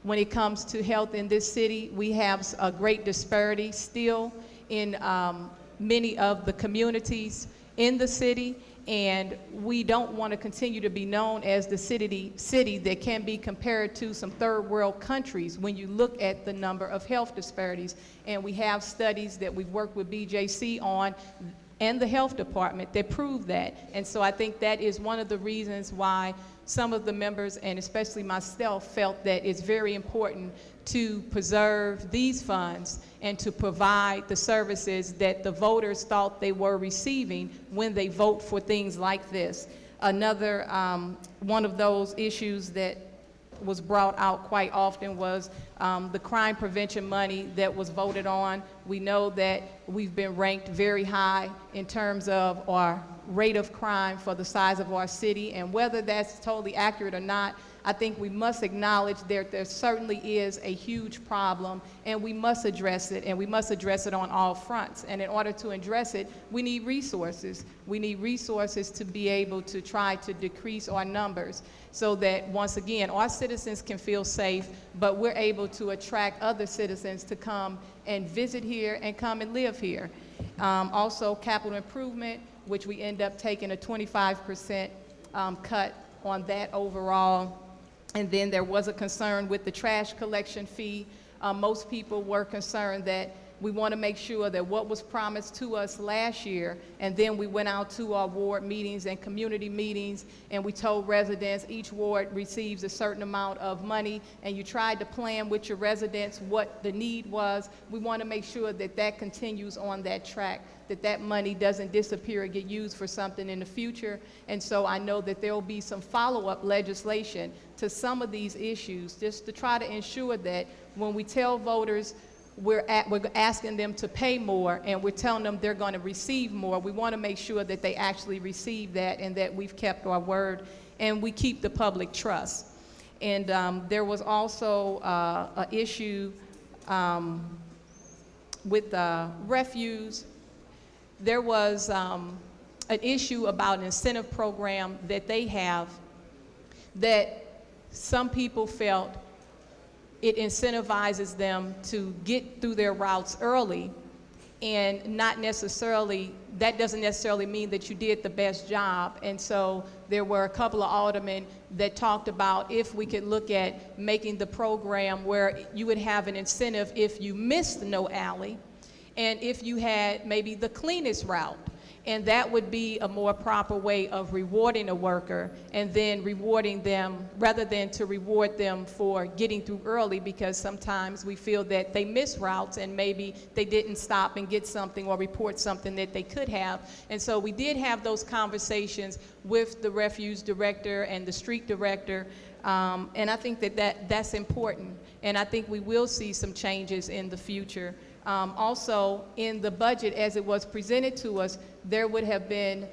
when it comes to health in this city, we have a great disparity still in many of the communities in the city, and we don't want to continue to be known as the city that can be compared to some third world countries when you look at the number of health disparities. And we have studies that we've worked with BJC on and the health department that prove that. And so I think that is one of the reasons why some of the members, and especially myself, felt that it's very important to preserve these funds and to provide the services that the voters thought they were receiving when they vote for things like this. Another one of those issues that was brought out quite often was the crime prevention money that was voted on. We know that we've been ranked very high in terms of our rate of crime for the size of our city, and whether that's totally accurate or not, I think we must acknowledge that there certainly is a huge problem, and we must address it, and we must address it on all fronts. And in order to address it, we need resources. We need resources to be able to try to decrease our numbers so that, once again, our citizens can feel safe, but we're able to attract other citizens to come and visit here and come and live here. Also, capital improvement, which we end up taking a 25% cut on that overall. And then there was a concern with the trash collection fee. Most people were concerned that we want to make sure that what was promised to us last year, and then we went out to our ward meetings and community meetings, and we told residents each ward receives a certain amount of money, and you tried to plan with your residents what the need was. We want to make sure that that continues on that track, that that money doesn't disappear or get used for something in the future. And so I know that there will be some follow-up legislation to some of these issues, just to try to ensure that when we tell voters we're asking them to pay more and we're telling them they're going to receive more, we want to make sure that they actually receive that and that we've kept our word and we keep the public trust. And there was also an issue with refuse. There was an issue about an incentive program that they have that some people felt it incentivizes them to get through their routes early, and not necessarily, that doesn't necessarily mean that you did the best job. And so there were a couple of aldermen that talked about if we could look at making the program where you would have an incentive if you missed no alley, and if you had maybe the cleanest route. And that would be a more proper way of rewarding a worker, and then rewarding them rather than to reward them for getting through early, because sometimes we feel that they miss routes and maybe they didn't stop and get something or report something that they could have. And so we did have those conversations with the refuse director and the street director, and I think that's important. And I think we will see some changes in the future. Also, in the budget as it was presented to us, there would have been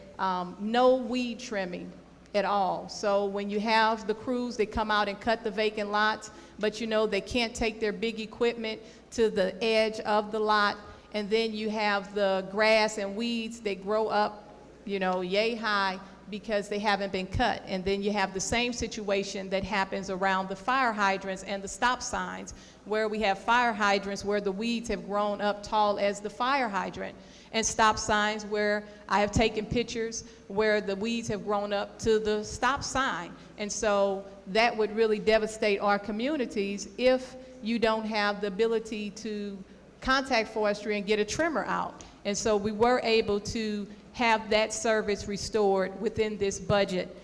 no weed trimming at all. So when you have the crews that come out and cut the vacant lots, but you know they can't take their big equipment to the edge of the lot, and then you have the grass and weeds that grow up, you know, yay high because they haven't been cut. And then you have the same situation that happens around the fire hydrants and the stop signs, where we have fire hydrants where the weeds have grown up tall as the fire hydrant, and stop signs where I have taken pictures where the weeds have grown up to the stop sign. And so that would really devastate our communities if you don't have the ability to contact forestry and get a trimmer out. And so we were able to have that service restored within this budget.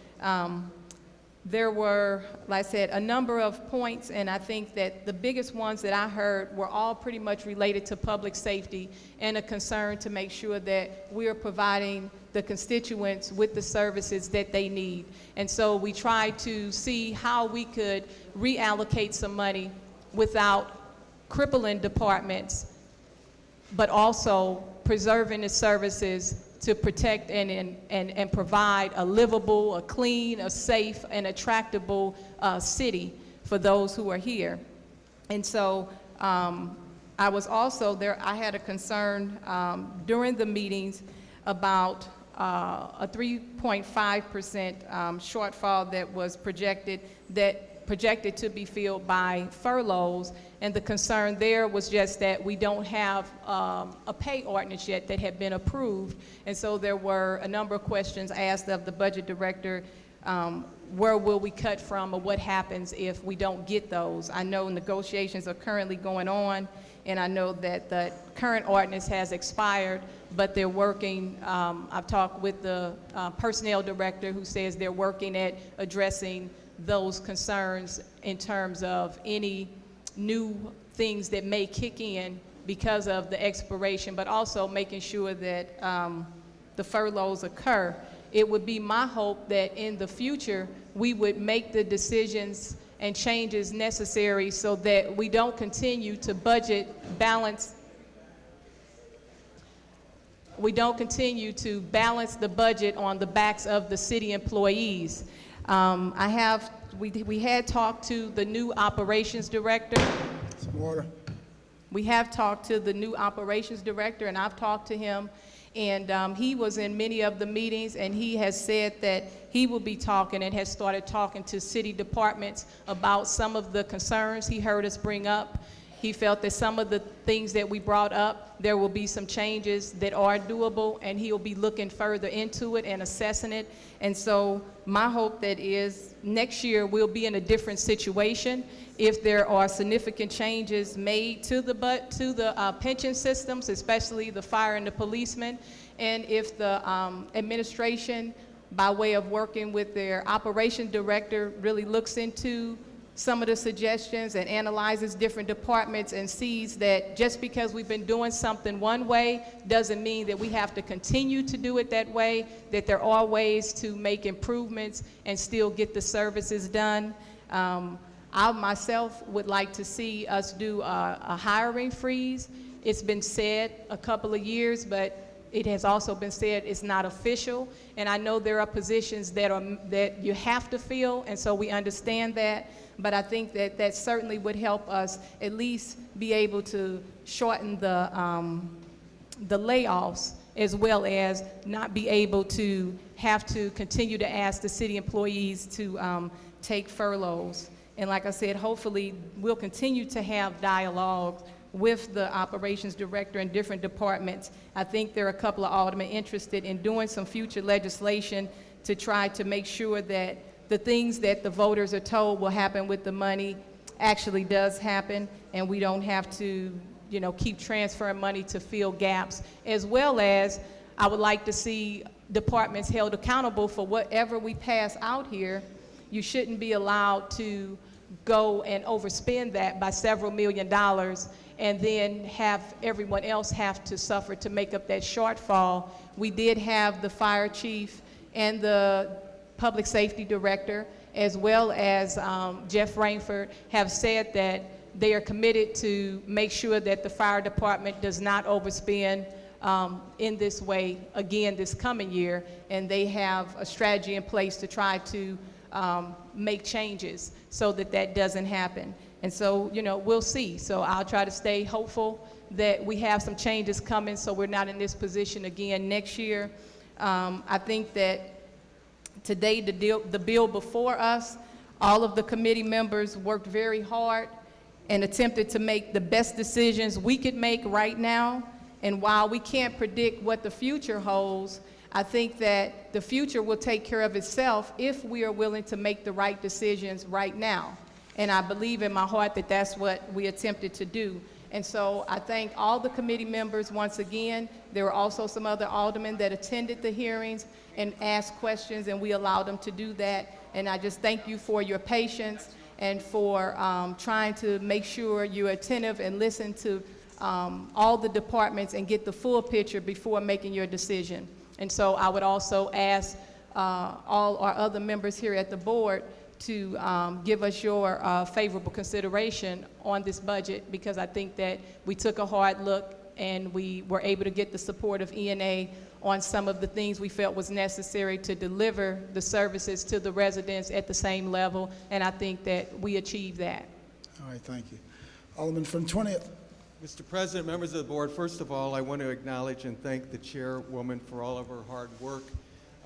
There were, like I said, a number of points, and I think that the biggest ones that I heard were all pretty much related to public safety and a concern to make sure that we are providing the constituents with the services that they need. And so we tried to see how we could reallocate some money without crippling departments, but also preserving the services to protect and provide a livable, a clean, a safe, and attractable city for those who are here. And so I was also there, I had a concern during the meetings about a 3.5% shortfall that was projected to be filled by furloughs. And the concern there was just that we don't have a pay ordinance yet that had been approved. And so there were a number of questions asked of the budget director, where will we cut from, or what happens if we don't get those? I know negotiations are currently going on, and I know that the current ordinance has expired, but they're working, I've talked with the personnel director who says they're working at addressing those concerns in terms of any new things that may kick in because of the expiration, but also making sure that the furloughs occur. It would be my hope that in the future we would make the decisions and changes necessary so that we don't continue to budget balance. We don't continue to balance the budget on the backs of the city employees. We had talked to the new operations director. Some order. We have talked to the new operations director, and I've talked to him, and he was in many of the meetings, and he has said that he will be talking and has started talking to city departments about some of the concerns he heard us bring up. He felt that some of the things that we brought up, there will be some changes that are doable, and he'll be looking further into it and assessing it. And so my hope that is next year we'll be in a different situation if there are significant changes made to the pension systems, especially the fire and the policemen, and if the administration, by way of working with their operations director, really looks into some of the suggestions and analyzes different departments and sees that just because we've been doing something one way doesn't mean that we have to continue to do it that way, that there are ways to make improvements and still get the services done. I myself would like to see us do a hiring freeze. It's been said a couple of years, but it has also been said it's not official, and I know there are positions that you have to fill, and so we understand that, but I think that certainly would help us at least be able to shorten the layoffs, as well as not be able to have to continue to ask the city employees to take furloughs. And like I said, hopefully we'll continue to have dialogue with the operations director and different departments. I think there are a couple of aldermen interested in doing some future legislation to try to make sure that the things that the voters are told will happen with the money actually does happen, and we don't have to, keep transferring money to fill gaps, as well as I would like to see departments held accountable for whatever we pass out here. You shouldn't be allowed to go and overspend that by several $1,000,000 and then have everyone else have to suffer to make up that shortfall. We did have the fire chief and the public safety director, as well as Jeff Rainford, have said that they are committed to make sure that the fire department does not overspend in this way again this coming year, and they have a strategy in place to try to make changes so that doesn't happen. And so, we'll see. So I'll try to stay hopeful that we have some changes coming so we're not in this position again next year. I think that today, the bill before us, all of the committee members worked very hard and attempted to make the best decisions we could make right now. And while we can't predict what the future holds, I think that the future will take care of itself if we are willing to make the right decisions right now. And I believe in my heart that that's what we attempted to do. And so I thank all the committee members once again. There were also some other aldermen that attended the hearings and asked questions, and we allowed them to do that. And I just thank you for your patience and for trying to make sure you're attentive and listen to all the departments and get the full picture before making your decision. And so I would also ask all our other members here at the board to give us your favorable consideration on this budget, because I think that we took a hard look and we were able to get the support of ENA on some of the things we felt was necessary to deliver the services to the residents at the same level, and I think that we achieved that. All right, thank you. Alderman from 20th. Mr. President, members of the board, first of all, I want to acknowledge and thank the chairwoman for all of her hard work.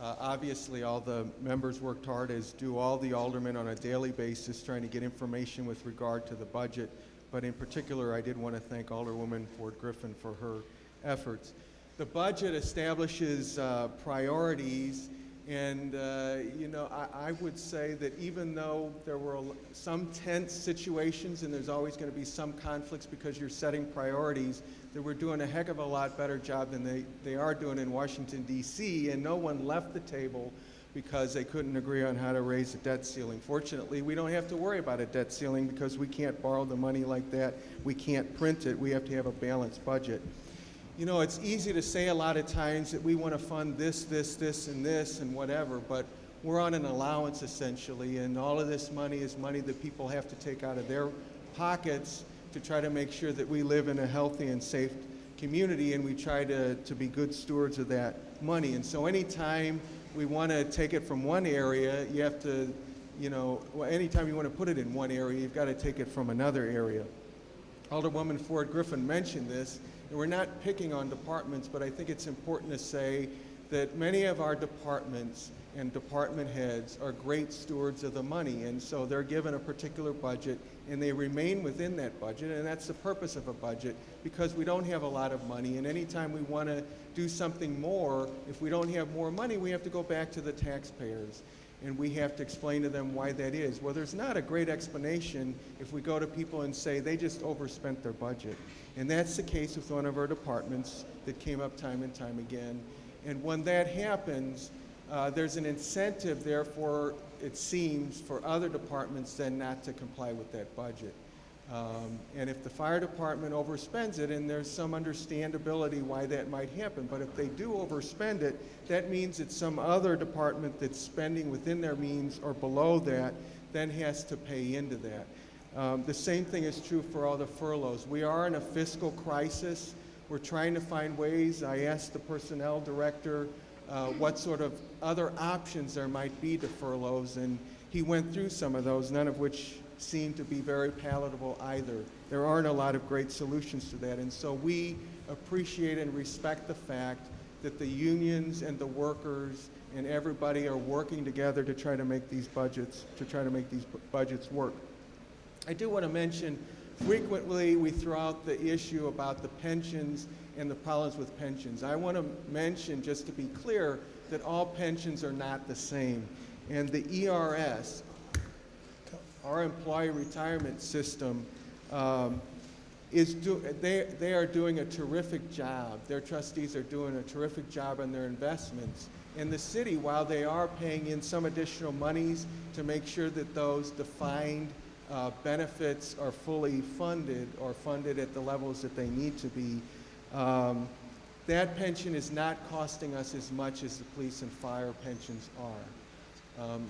Obviously, all the members worked hard, as do all the aldermen on a daily basis, trying to get information with regard to the budget. But in particular, I did want to thank Alderwoman Ford Griffin for her efforts. The budget establishes priorities, and I would say that even though there were some tense situations, and there's always going to be some conflicts because you're setting priorities, that we're doing a heck of a lot better job than they are doing in Washington, D.C., and no one left the table because they couldn't agree on how to raise the debt ceiling. Fortunately, we don't have to worry about a debt ceiling because we can't borrow the money like that. We can't print it. We have to have a balanced budget. It's easy to say a lot of times that we want to fund this, and this, and whatever, but we're on an allowance essentially, and all of this money is money that people have to take out of their pockets to try to make sure that we live in a healthy and safe community, and we try to be good stewards of that money. And so anytime we want to take it from one area, you have to, anytime you want to put it in one area, you've got to take it from another area. Alderwoman Ford Griffin mentioned this, and we're not picking on departments, but I think it's important to say that many of our departments and department heads are great stewards of the money, and so they're given a particular budget and they remain within that budget, and that's the purpose of a budget, because we don't have a lot of money, and anytime we want to do something more, if we don't have more money, we have to go back to the taxpayers, and we have to explain to them why that is. Well, there's not a great explanation if we go to people and say they just overspent their budget, and that's the case with one of our departments that came up time and time again. And when that happens, there's an incentive, therefore, it seems, for other departments then not to comply with that budget. And if the fire department overspends it, and there's some understandability why that might happen, but if they do overspend it, that means that some other department that's spending within their means or below that then has to pay into that. The same thing is true for all the furloughs. We are in a fiscal crisis. We're trying to find ways. I asked the personnel director what sort of other options there might be to furloughs, and he went through some of those, none of which seem to be very palatable either. There aren't a lot of great solutions to that, and so we appreciate and respect the fact that the unions and the workers and everybody are working together to try to make these budgets, work. I do want to mention, frequently we throw out the issue about the pensions and the problems with pensions. I want to mention, just to be clear, that all pensions are not the same. And the ERS, our employee retirement system, they are doing a terrific job. Their trustees are doing a terrific job on their investments. And the city, while they are paying in some additional monies to make sure that those defined benefits are fully funded or funded at the levels that they need to be, that pension is not costing us as much as the police and fire pensions are.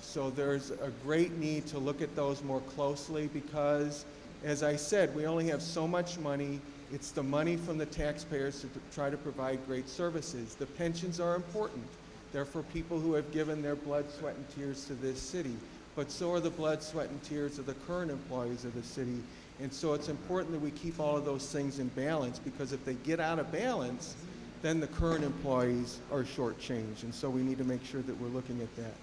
So there's a great need to look at those more closely because, as I said, we only have so much money. It's the money from the taxpayers to try to provide great services. The pensions are important. They're for people who have given their blood, sweat, and tears to this city. But so are the blood, sweat, and tears of the current employees of the city. And so it's important that we keep all of those things in balance, because if they get out of balance, then the current employees are shortchanged. And so we need to make sure that we're looking at that.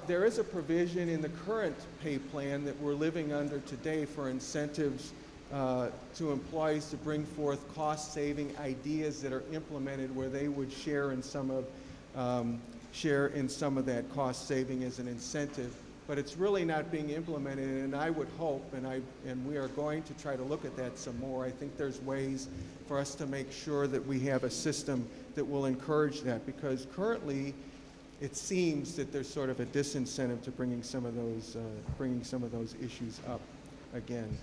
There is a provision in the current pay plan that we're living under today for incentives to employees to bring forth cost-saving ideas that are implemented, where they would share in some of that cost saving as an incentive. But it's really not being implemented, and I would hope, and we are going to try to look at that some more. I think there's ways for us to make sure that we have a system that will encourage that, because currently it seems that there's sort of a disincentive to bringing some of those issues up again.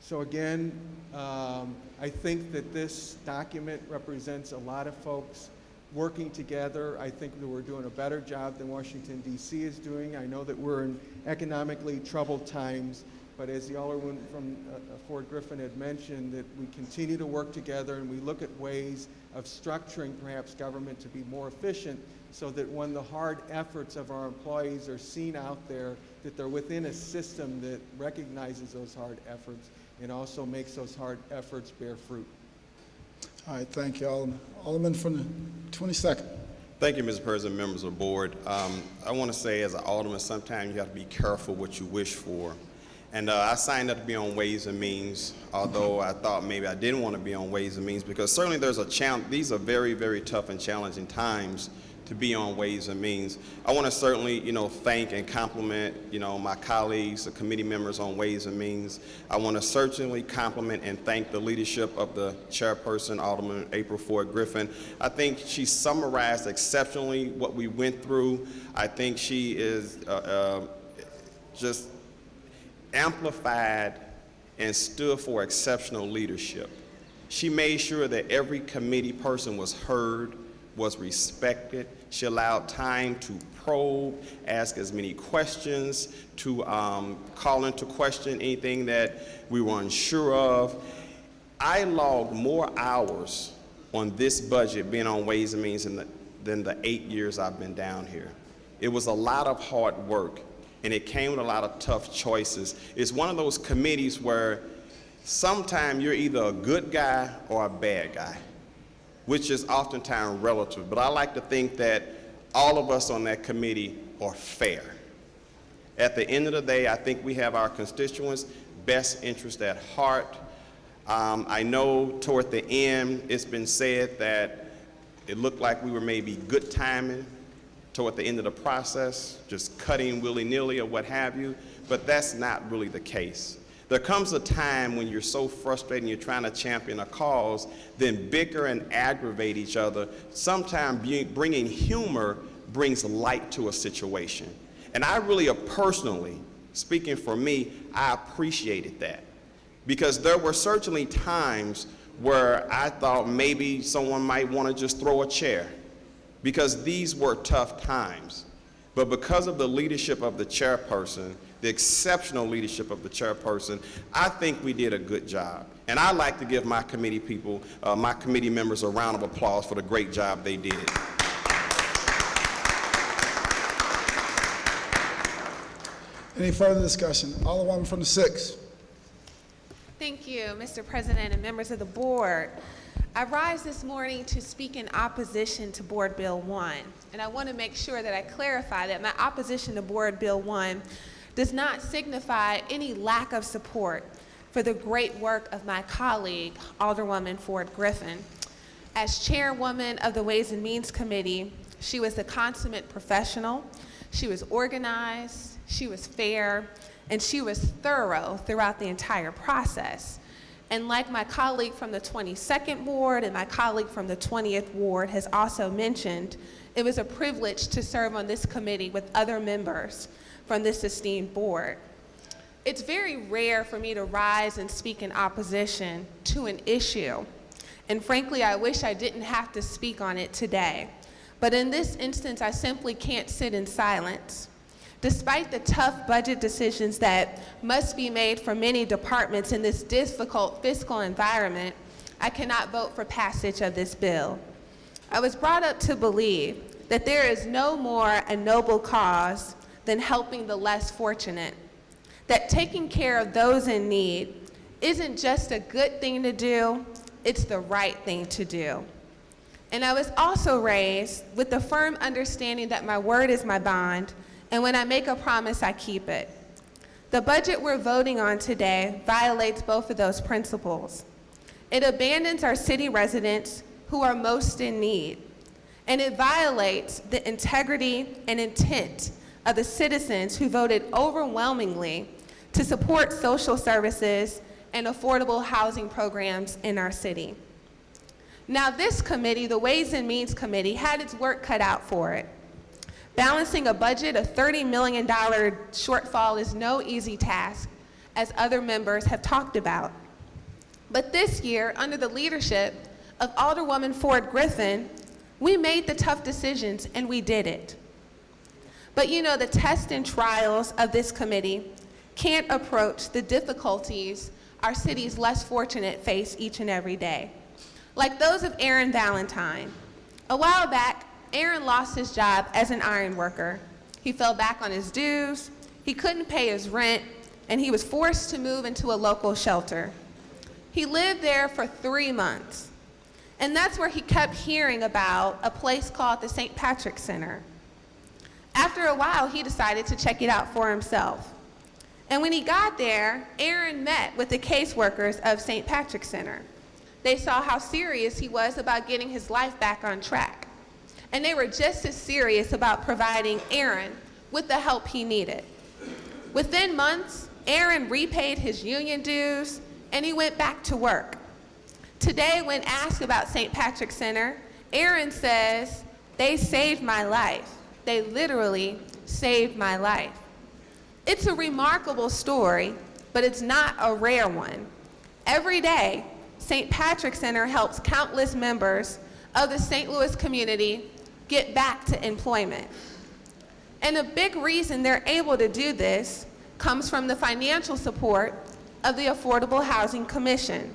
So again, I think that this document represents a lot of folks working together. I think that we're doing a better job than Washington, D.C. is doing. I know that we're in economically troubled times, but as the Alderman from Fort Griffin had mentioned, that we continue to work together and we look at ways of structuring perhaps government to be more efficient, so that when the hard efforts of our employees are seen out there, that they're within a system that recognizes those hard efforts and also makes those hard efforts bear fruit. All right, thank you, Alderman. Alderman from the 22nd. Thank you, Mr. President, members of the board. I want to say, as an alderman, sometimes you have to be careful what you wish for. And I signed up to be on Ways and Means, although I thought maybe I didn't want to be on Ways and Means, because certainly there's a challenge. These are very, very tough and challenging times to be on Ways and Means. I want to certainly, thank and compliment, my colleagues, the committee members on Ways and Means. I want to certainly compliment and thank the leadership of the chairperson, Alderman April Ford Griffin. I think she summarized exceptionally what we went through. I think she is just amplified and stood for exceptional leadership. She made sure that every committee person was heard, was respected. She allowed time to probe, ask as many questions, to call into question anything that we were unsure of. I logged more hours on this budget being on Ways and Means than the 8 years I've been down here. It was a lot of hard work, and it came with a lot of tough choices. It's one of those committees where sometimes you're either a good guy or a bad guy, which is oftentimes relative. But I like to think that all of us on that committee are fair. At the end of the day, I think we have our constituents' best interest at heart. I know toward the end, it's been said that it looked like we were maybe good timing toward the end of the process, just cutting willy-nilly or what have you, but that's not really the case. There comes a time when you're so frustrated and you're trying to champion a cause, then bicker and aggravate each other. Sometimes bringing humor brings light to a situation. And I really personally, speaking for me, I appreciated that. Because there were certainly times where I thought maybe someone might want to just throw a chair, because these were tough times. But because of the leadership of the chairperson, the exceptional leadership of the chairperson, I think we did a good job. And I like to give my committee people, my committee members, a round of applause for the great job they did. Any further discussion? Alderwoman from the 6th. Thank you, Mr. President and members of the board. I rise this morning to speak in opposition to Board Bill 1, and I want to make sure that I clarify that my opposition to Board Bill 1 does not signify any lack of support for the great work of my colleague, Alderwoman Ford Griffin. As chairwoman of the Ways and Means Committee, she was a consummate professional, she was organized, she was fair, and she was thorough throughout the entire process. And like my colleague from the 22nd Ward and my colleague from the 20th Ward has also mentioned, it was a privilege to serve on this committee with other members from this esteemed board. It's very rare for me to rise and speak in opposition to an issue. And frankly, I wish I didn't have to speak on it today. But in this instance, I simply can't sit in silence. Despite the tough budget decisions that must be made for many departments in this difficult fiscal environment, I cannot vote for passage of this bill. I was brought up to believe that there is no more a noble cause than helping the less fortunate, that taking care of those in need isn't just a good thing to do, it's the right thing to do. And I was also raised with the firm understanding that my word is my bond, and when I make a promise, I keep it. The budget we're voting on today violates both of those principles. It abandons our city residents who are most in need, and it violates the integrity and intent of the citizens who voted overwhelmingly to support social services and affordable housing programs in our city. Now, this committee, the Ways and Means Committee, had its work cut out for it. Balancing a budget of $30 million shortfall is no easy task, as other members have talked about. But this year, under the leadership of Alderwoman Ford Griffin, we made the tough decisions and we did it. But you know, the tests and trials of this committee can't approach the difficulties our city's less fortunate face each and every day. Like those of Aaron Valentine. A while back, Aaron lost his job as an iron worker. He fell back on his dues, he couldn't pay his rent, and he was forced to move into a local shelter. He lived there for 3 months. And that's where he kept hearing about a place called the St. Patrick Center. After a while, he decided to check it out for himself. And when he got there, Aaron met with the caseworkers of St. Patrick Center. They saw how serious he was about getting his life back on track. And they were just as serious about providing Aaron with the help he needed. Within months, Aaron repaid his union dues and he went back to work. Today, when asked about St. Patrick Center, Aaron says, "They saved my life. They literally saved my life." It's a remarkable story, but it's not a rare one. Every day, St. Patrick Center helps countless members of the St. Louis community get back to employment. And a big reason they're able to do this comes from the financial support of the Affordable Housing Commission.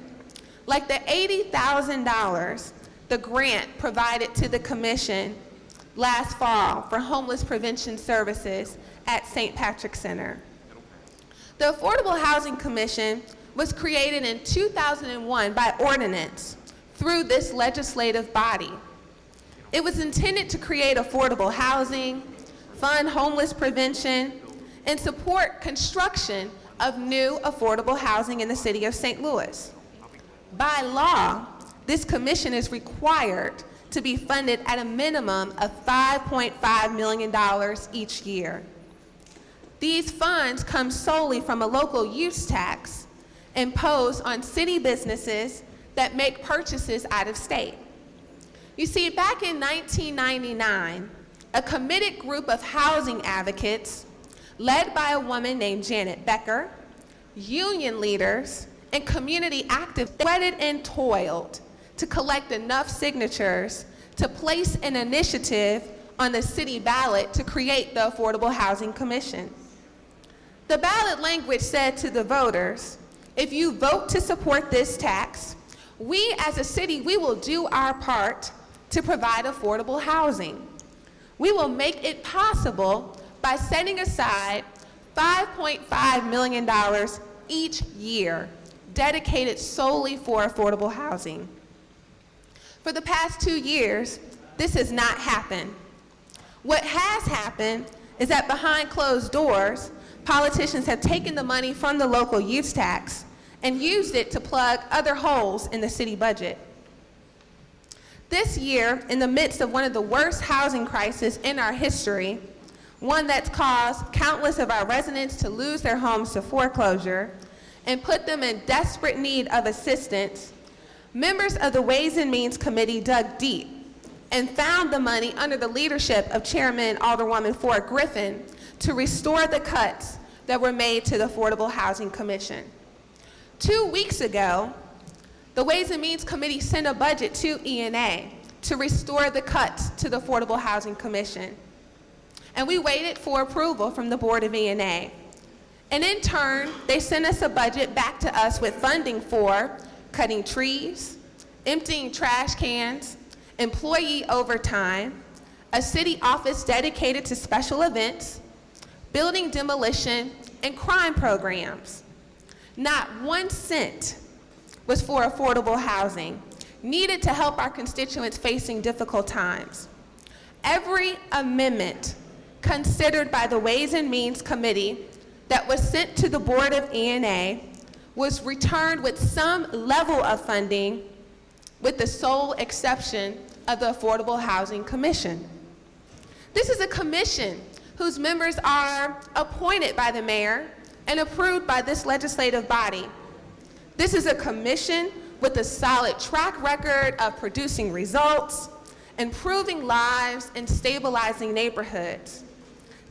Like the $80,000 the grant provided to the commission last fall for homeless prevention services at St. Patrick Center. The Affordable Housing Commission was created in 2001 by ordinance through this legislative body. It was intended to create affordable housing, fund homeless prevention, and support construction of new affordable housing in the city of St. Louis. By law, this commission is required to be funded at a minimum of $5.5 million each year. These funds come solely from a local use tax imposed on city businesses that make purchases out of state. You see, back in 1999, a committed group of housing advocates, led by a woman named Janet Becker, union leaders, and community activists, sweated and toiled to collect enough signatures to place an initiative on the city ballot to create the Affordable Housing Commission. The ballot language said to the voters, if you vote to support this tax, we as a city, we will do our part to provide affordable housing. We will make it possible by setting aside $5.5 million each year dedicated solely for affordable housing. For the past 2 years, this has not happened. What has happened is that behind closed doors, politicians have taken the money from the local use tax and used it to plug other holes in the city budget. This year, in the midst of one of the worst housing crises in our history, one that's caused countless of our residents to lose their homes to foreclosure and put them in desperate need of assistance, members of the Ways and Means Committee dug deep and found the money under the leadership of Chairman Alderwoman Ford Griffin to restore the cuts that were made to the Affordable Housing Commission. 2 weeks ago, the Ways and Means Committee sent a budget to ENA to restore the cuts to the Affordable Housing Commission. And we waited for approval from the Board of ENA. And in turn, they sent us a budget back to us with funding for cutting trees, emptying trash cans, employee overtime, a city office dedicated to special events, building demolition, and crime programs. Not 1 cent was for affordable housing, needed to help our constituents facing difficult times. Every amendment considered by the Ways and Means Committee that was sent to the Board of ENA was returned with some level of funding, with the sole exception of the Affordable Housing Commission. This is a commission whose members are appointed by the mayor and approved by this legislative body. This is a commission with a solid track record of producing results, improving lives, and stabilizing neighborhoods.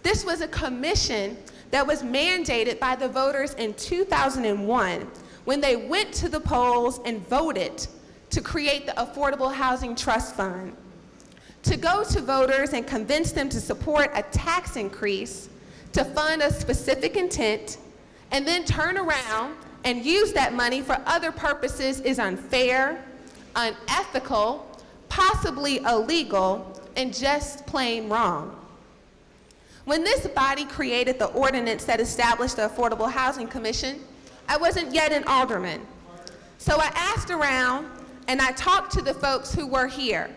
This was a commission that was mandated by the voters in 2001 when they went to the polls and voted to create the Affordable Housing Trust Fund. To go to voters and convince them to support a tax increase to fund a specific intent and then turn around and use that money for other purposes is unfair, unethical, possibly illegal, and just plain wrong. When this body created the ordinance that established the Affordable Housing Commission, I wasn't yet an alderman. So I asked around and I talked to the folks who were here.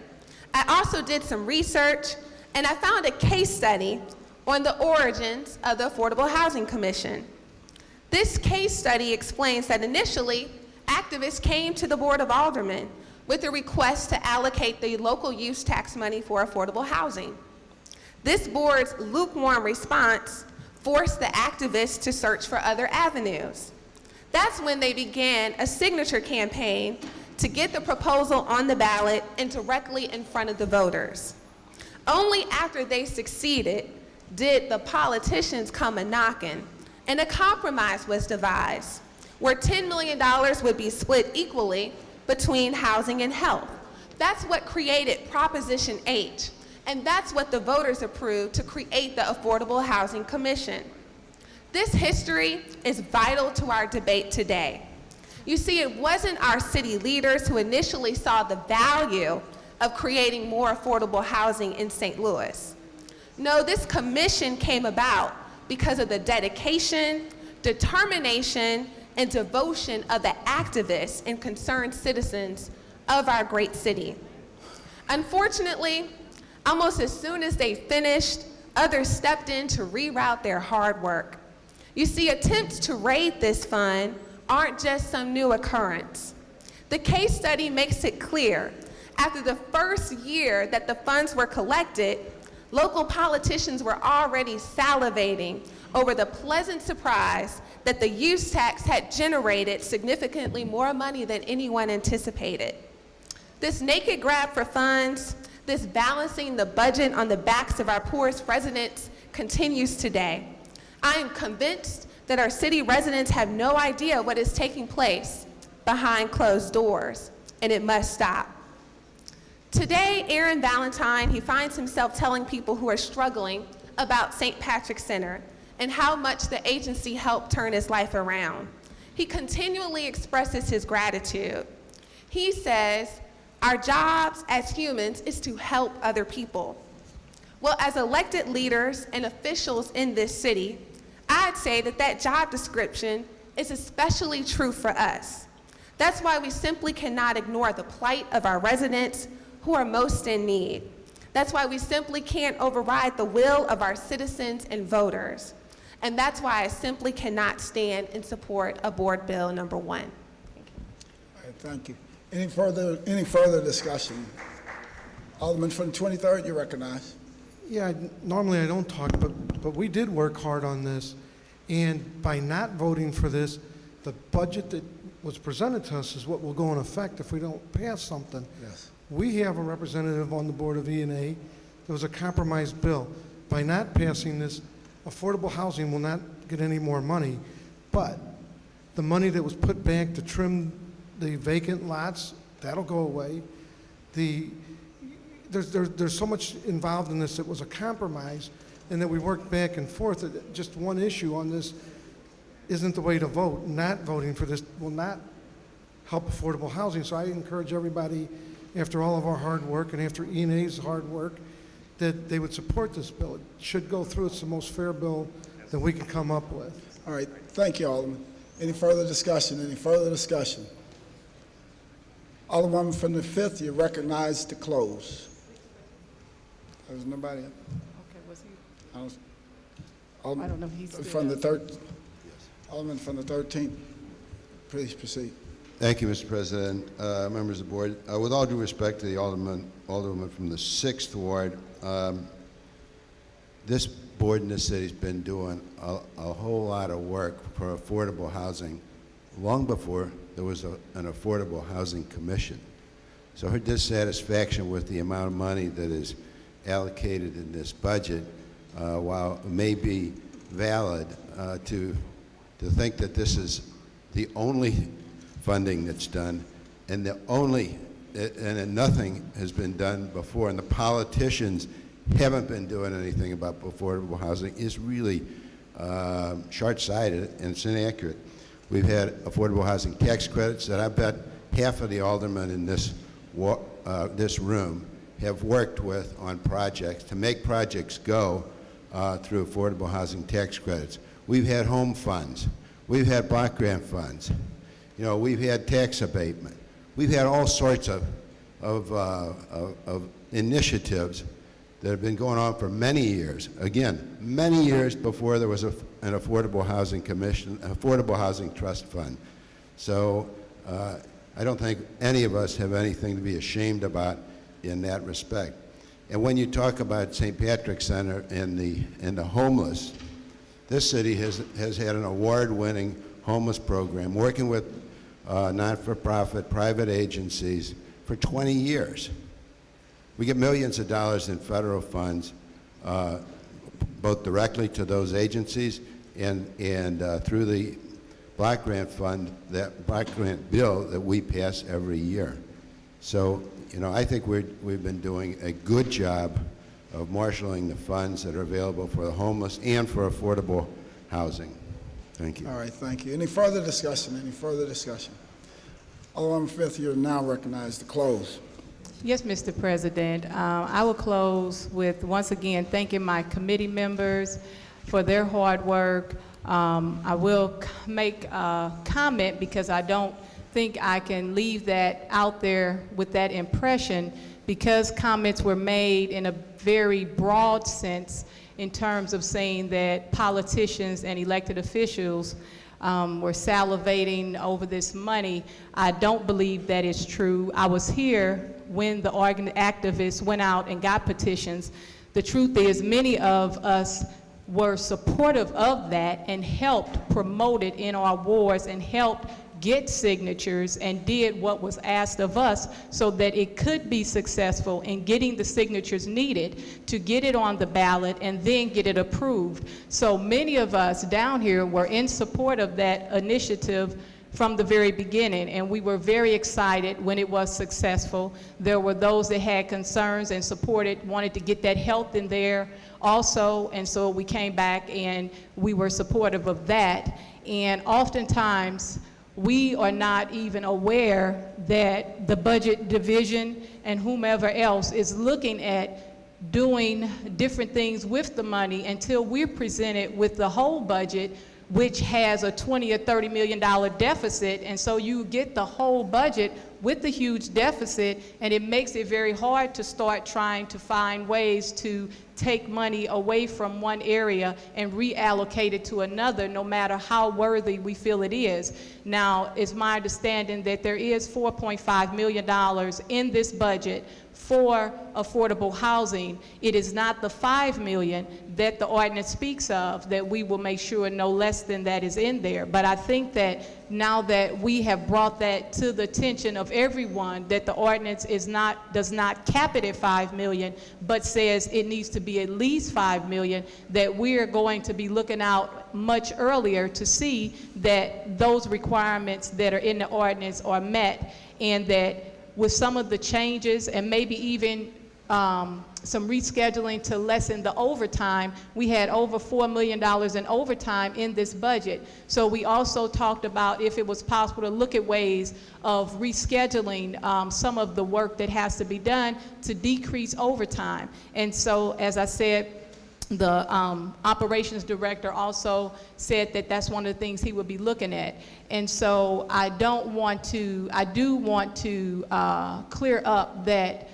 I also did some research and I found a case study on the origins of the Affordable Housing Commission. This case study explains that initially, activists came to the Board of Aldermen with a request to allocate the local use tax money for affordable housing. This board's lukewarm response forced the activists to search for other avenues. That's when they began a signature campaign to get the proposal on the ballot and directly in front of the voters. Only after they succeeded did the politicians come a-knocking, and a compromise was devised, where $10 million would be split equally between housing and health. That's what created Proposition H, and that's what the voters approved to create the Affordable Housing Commission. This history is vital to our debate today. You see, it wasn't our city leaders who initially saw the value of creating more affordable housing in St. Louis. No, this commission came about because of the dedication, determination, and devotion of the activists and concerned citizens of our great city. Unfortunately, almost as soon as they finished, others stepped in to reroute their hard work. You see, attempts to raid this fund aren't just some new occurrence. The case study makes it clear. After the first year that the funds were collected, local politicians were already salivating over the pleasant surprise that the use tax had generated significantly more money than anyone anticipated. This naked grab for funds, this balancing the budget on the backs of our poorest residents continues today. I am convinced that our city residents have no idea what is taking place behind closed doors, and it must stop. Today, Aaron Valentine, he finds himself telling people who are struggling about St. Patrick's Center and how much the agency helped turn his life around. He continually expresses his gratitude. He says, our jobs as humans is to help other people. Well, as elected leaders and officials in this city, I'd say that that job description is especially true for us. That's why we simply cannot ignore the plight of our residents who are most in need. That's why we simply can't override the will of our citizens and voters. And that's why I simply cannot stand in support of Board Bill number 1. All right, thank you. Any further discussion? Alderman from the 23rd, you recognize. Yeah, normally I don't talk, but we did work hard on this. And by not voting for this, the budget that was presented to us is what will go in effect if we don't pass something. Yes. We have a representative on the Board of E&A. There was a compromise bill. By not passing this, affordable housing will not get any more money, but the money that was put back to trim the vacant lots, that'll go away. There's so much involved in this. It was a compromise, and that we worked back and forth. Just one issue on this isn't the way to vote. Not voting for this will not help affordable housing. So I encourage everybody, after all of our hard work and after E&A's hard work, that they would support this bill. It should go through. It's the most fair bill that we can come up with. All right, thank you, Alderman. Any further discussion? Any further discussion? Alderman from the 5th, you're recognized to close. There's nobody? Okay, was he? Alderman I don't know if he's from the 13th. Alderman from the 13th, please proceed. Thank you, Mr. President, members of the board. With all due respect to the alderman from the 6th Ward, this board in this city has been doing a whole lot of work for affordable housing long before there was an Affordable Housing Commission. So her dissatisfaction with the amount of money that is allocated in this budget, while it may be valid to think that this is the only funding that's done, and nothing has been done before, and the politicians haven't been doing anything about affordable housing, is really short-sighted, and it's inaccurate. We've had affordable housing tax credits that I bet half of the aldermen in this room have worked with on projects to make projects go through affordable housing tax credits. We've had home funds. We've had block grant funds. You know, we've had tax abatement. We've had all sorts of initiatives that have been going on for many years. Again, many years before there was an Affordable Housing Commission, Affordable Housing Trust Fund. So I don't think any of us have anything to be ashamed about in that respect. And when you talk about St. Patrick's Center and the homeless, this city has had an award-winning homeless program working with not-for-profit private agencies for 20 years. We get millions of dollars in federal funds, both directly to those agencies and through the block grant fund, that block grant bill that we pass every year. So, you know, I think we've been doing a good job of marshaling the funds that are available for the homeless and for affordable housing. Thank you. All right, thank you. Any further discussion? Any further discussion? Alderman 5th, you're now recognized to close. Yes, Mr. President. I will close with, once again, thanking my committee members for their hard work. I will make a comment because I don't think I can leave that out there with that impression, because comments were made in a very broad sense in terms of saying that politicians and elected officials were salivating over this money. I don't believe that is true. I was here when the activists went out and got petitions. The truth is, many of us were supportive of that and helped promote it in our wards and helped get signatures and did what was asked of us so that it could be successful in getting the signatures needed to get it on the ballot and then get it approved. So many of us down here were in support of that initiative from the very beginning, and we were very excited when it was successful. There were those that had concerns and wanted to get that health in there also, and so we came back and we were supportive of that. And oftentimes, we are not even aware that the budget division and whomever else is looking at doing different things with the money until we're presented with the whole budget, which has a $20 or $30 million deficit. And so you get the whole budget with the huge deficit, and it makes it very hard to start trying to find ways to take money away from one area and reallocate it to another, no matter how worthy we feel it is. Now, it's my understanding that there is $4.5 million in this budget for affordable housing. It is not the $5 million that the ordinance speaks of, that we will make sure no less than that is in there. But I think that now that we have brought that to the attention of everyone, that the ordinance does not cap it at $5 million, but says it needs to be at least $5 million, that we are going to be looking out much earlier to see that those requirements that are in the ordinance are met, and that with some of the changes and maybe even some rescheduling to lessen the overtime, we had over $4 million in overtime in this budget. So we also talked about if it was possible to look at ways of rescheduling some of the work that has to be done to decrease overtime. And so, as I said, the operations director also said that that's one of the things he would be looking at. And so I do want to clear up that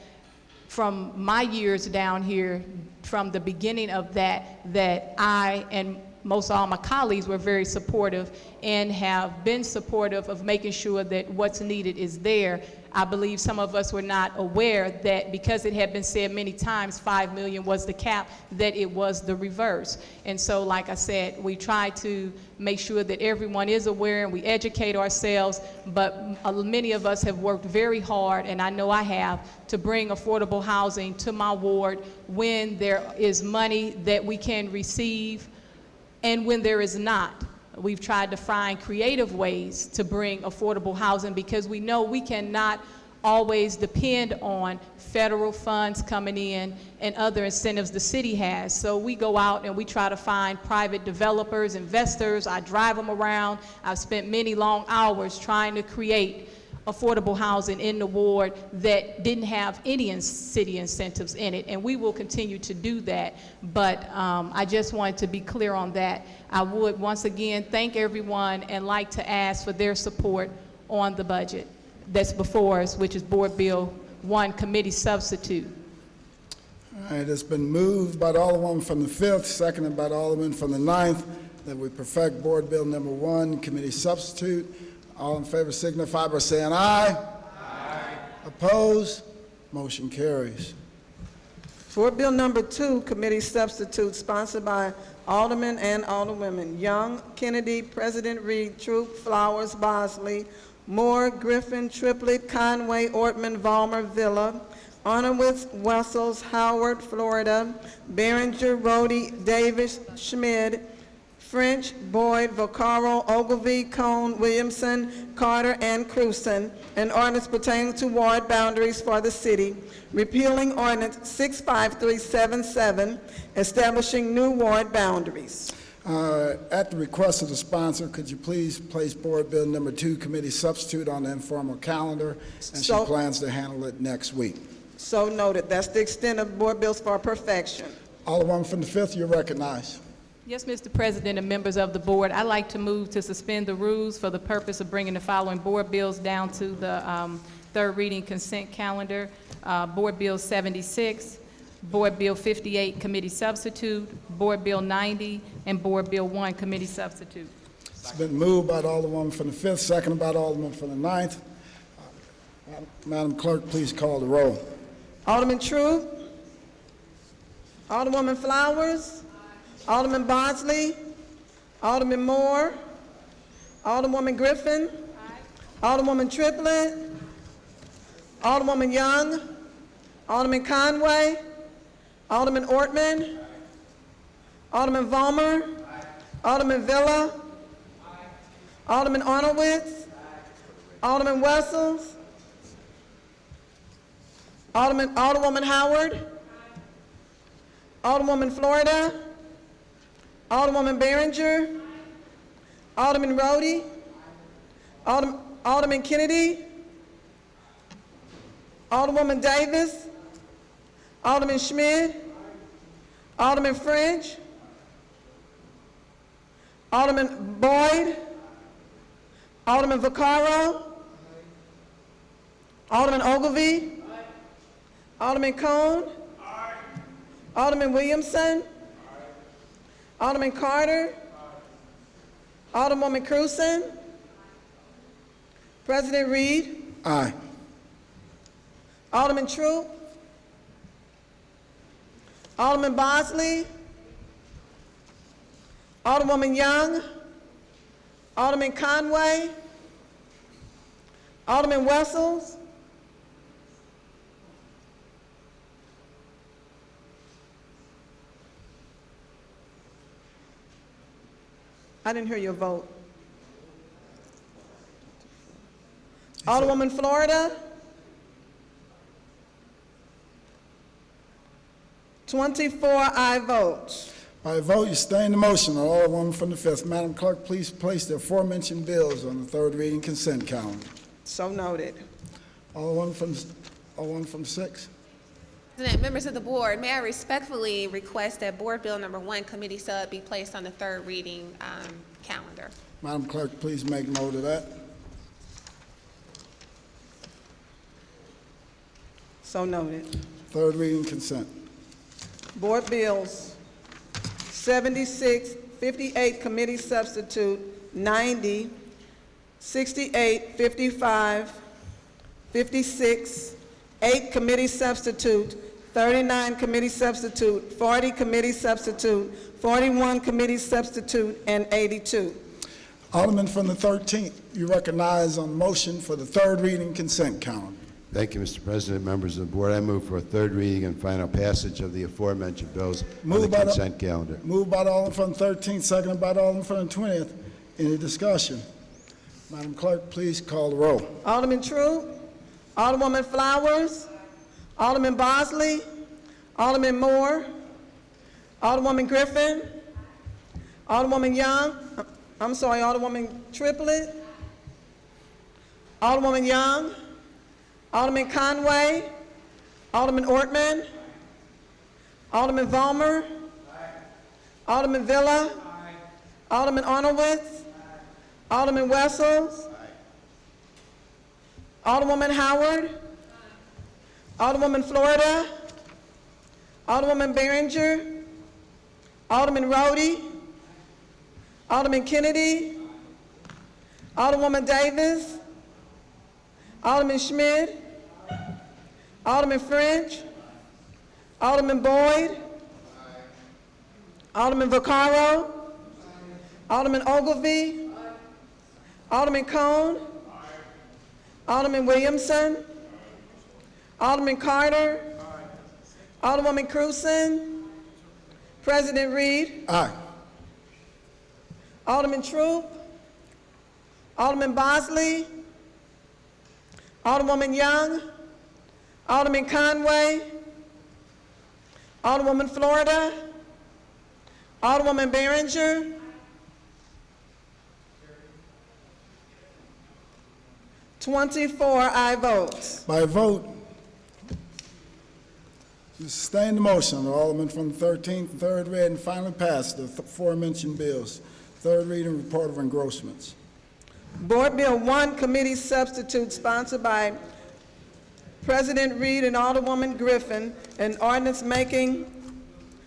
from my years down here, from the beginning of that I and most all my colleagues were very supportive and have been supportive of making sure that what's needed is there. I believe some of us were not aware that because it had been said many times $5 million was the cap, that it was the reverse. And so, like I said, we try to make sure that everyone is aware and we educate ourselves, but many of us have worked very hard, and I know I have, to bring affordable housing to my ward when there is money that we can receive and when there is not. We've tried to find creative ways to bring affordable housing because we know we cannot always depend on federal funds coming in and other incentives the city has. So we go out and we try to find private developers, investors. I drive them around. I've spent many long hours trying to create affordable housing in the ward that didn't have any city incentives in it, and we will continue to do that. But I just wanted to be clear on that. I would once again thank everyone and like to ask for their support on the budget that's before us, which is Board Bill 1 Committee Substitute. All right, it's been moved by the Alderman from the 5th, seconded by the Alderman from the 9th, that we perfect Board Bill number 1 Committee Substitute. All in favor signify by saying aye. Aye. Opposed? Motion carries. Board Bill number 2, Committee Substitute, sponsored by Aldermen and Alderwomen Young, Kennedy, President Reed, Troop, Flowers, Bosley, Moore, Griffin, Triplett, Conway, Ortman, Valmer, Villa, Honorwitz, Wessels, Howard, Florida, Behringer, Rhodey, Davis, Schmid, French, Boyd, Vaccaro, Ogilvy, Cone, Williamson, Carter, and Cruzen, an ordinance pertaining to ward boundaries for the city, repealing ordinance 65377, establishing new ward boundaries. At the request of the sponsor, could you please place Board Bill number 2 Committee Substitute on the informal calendar, and she plans to handle it next week. So noted. That's the extent of board bills for perfection. Alderman from the 5th, you're recognized. Yes, Mr. President and members of the board, I'd like to move to suspend the rules for the purpose of bringing the following board bills down to the third reading consent calendar. Board Bill 76, Board Bill 58 Committee Substitute, Board Bill 90, and Board Bill 1 Committee Substitute. It's been moved by the Alderman from the 5th, seconded by the Alderman from the 9th. Madam Clerk, please call the roll. Alderman True? Alderwoman Flowers? Alderman Bosley? Alderman Moore? Alderwoman Griffin? Alderwoman Triplett? Alderwoman Young? Alderman Conway? Alderman Ortman? Alderman Valmer? Alderman Villa? Alderman Honorwitz? Alderman Wessels. Alderwoman Howard. Alderwoman Florida. Alderwoman Behringer. Alderman Rhodey. Alderman Kennedy. Alderwoman Davis. Alderman Schmidt. Alderman French. Alderman Boyd. Alderman Vaccaro. Alderman Ogilvie. Alderman Cone. Alderman Williamson. Alderman Carter. Alderwoman Cruzen. President Reed. Aye. Alderman Troop. Alderman Bosley. Alderwoman Young. Alderman Conway. Alderman Wessels. I didn't hear your vote. Alderwoman Florida. 24 aye votes. By vote, you sustain the motion of Alderwoman from the 5th. Madam Clerk, please place the aforementioned bills on the third reading consent calendar. So noted. Alderwoman from the 6th. President, members of the board, may I respectfully request that Board Bill Number 1 Committee Sub be placed on the third reading calendar. Madam Clerk, please make note of that. So noted. Third reading consent. Board Bills 76, 58 Committee Substitute, 90, 68, 55, 56, 8 Committee Substitute, 39 Committee Substitute, 40 Committee Substitute, 41 Committee Substitute, and 82. Alderman from the 13th, you recognize on motion for the third reading consent calendar. Thank you, Mr. President, members of the board. I move for a third reading and final passage of the aforementioned bills on the consent calendar. Moved by the Alderman from the 13th, seconded by the Alderman from the 20th. Any discussion? Madam Clerk, please call the roll. Alderman Troop, Alderwoman Flowers, Alderman Bosley, Alderman Moore, Alderwoman Griffin, Alderwoman Young, Alderwoman Triplett, Alderwoman Young, Alderman Conway, Alderman Ortman, Alderman Vollmer, Alderman Villa, Alderman Arnowitz, Alderman Wessels, Alderwoman Howard, Alderwoman Florida, Alderwoman Behringer, Alderman Rhodey, Alderman Kennedy, Alderwoman Davis, Alderman Schmidt, Alderman French, Alderman Boyd, Alderman Vaccaro, Alderman Ogilvie, Alderman Cone, Alderman Williamson, Alderman Carter, Alderwoman Cruzen, President Reed. Aye. Alderman Troop, Alderman Bosley, Alderwoman Young, Alderman Conway, Alderwoman Florida, Alderwoman Behringer, aye votes. By vote, you sustain the motion of the Alderman from the 13th, third read, and finally pass the aforementioned bills. Third reading report of engrossments. Board Bill 1 Committee Substitute sponsored by President Reed and Alderwoman Griffin, an ordinance making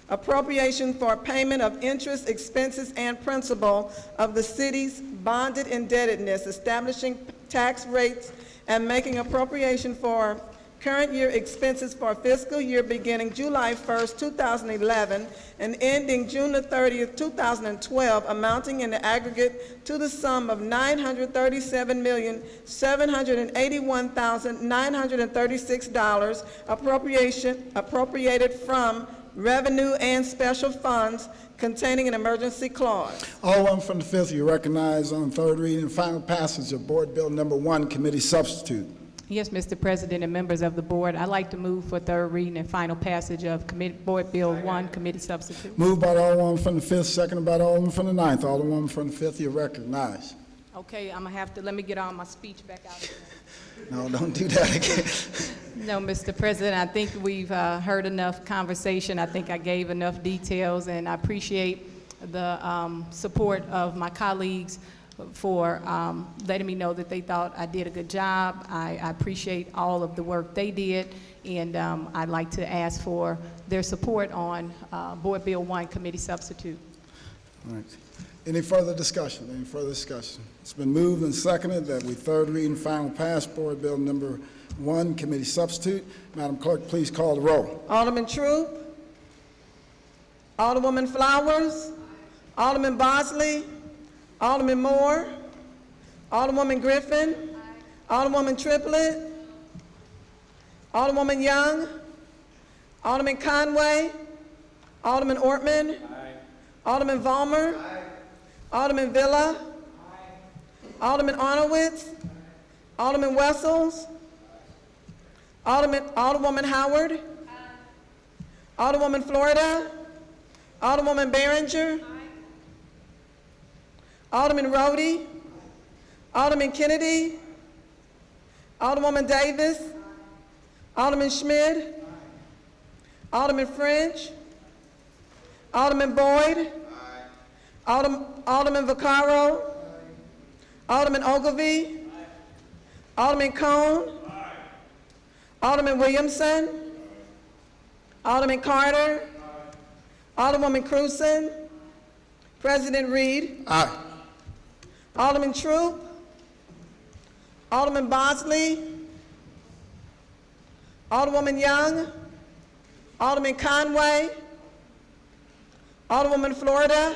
appropriation for payment of interest, expenses, and principal of the city's bonded indebtedness, establishing tax rates, and making appropriation for current year expenses for fiscal year beginning July 1st, 2011, and ending June the 30th, 2012, amounting in the aggregate to the sum of $937,781,936 appropriated from revenue, and special funds containing an emergency clause. Alderman from the 5th, you recognize on third reading and final passage of Board Bill Number 1, Committee Substitute. Yes, Mr. President and members of the board, I'd like to move for third reading and final passage of Board Bill 1, Committee Substitute. Moved by the Alderman from the 5th, seconded by the Alderman from the 9th. Alderman from the 5th, you recognize. Okay, I'm gonna have to, let me get all my speech back out again. No, don't do that again. No, Mr. President, I think we've heard enough conversation. I think I gave enough details, and I appreciate the support of my colleagues for letting me know that they thought I did a good job. I appreciate all of the work they did, and I'd like to ask for their support on Board Bill 1, Committee Substitute. All right. Any further discussion? Any further discussion? It's been moved and seconded that we third read and final pass Board Bill Number 1, Committee Substitute. Madam Clerk, please call the roll. Alderman Troop, Alderwoman Flowers, Alderman Bosley, Alderman Moore, Alderwoman Griffin, Alderwoman Triplett, Alderwoman Young, Alderman Conway, Alderman Ortman, Alderman Vollmer, Alderman Villa, Alderman Arnowitz, Alderman Wessels, Alderwoman Howard, Alderwoman Florida, Alderwoman Behringer, Alderman Rhodey, Alderman Kennedy, Alderwoman Davis, Alderman Schmidt, Alderman French, Alderman Boyd, Alderman Vaccaro, Alderman Ogilvy, Alderman Cone, Alderman Williamson, Alderman Carter, Alderwoman Cruzen, President Reed, Aye. Alderman Troop, Alderman Bosley, Alderwoman Young, Alderman Conway, Alderwoman Florida,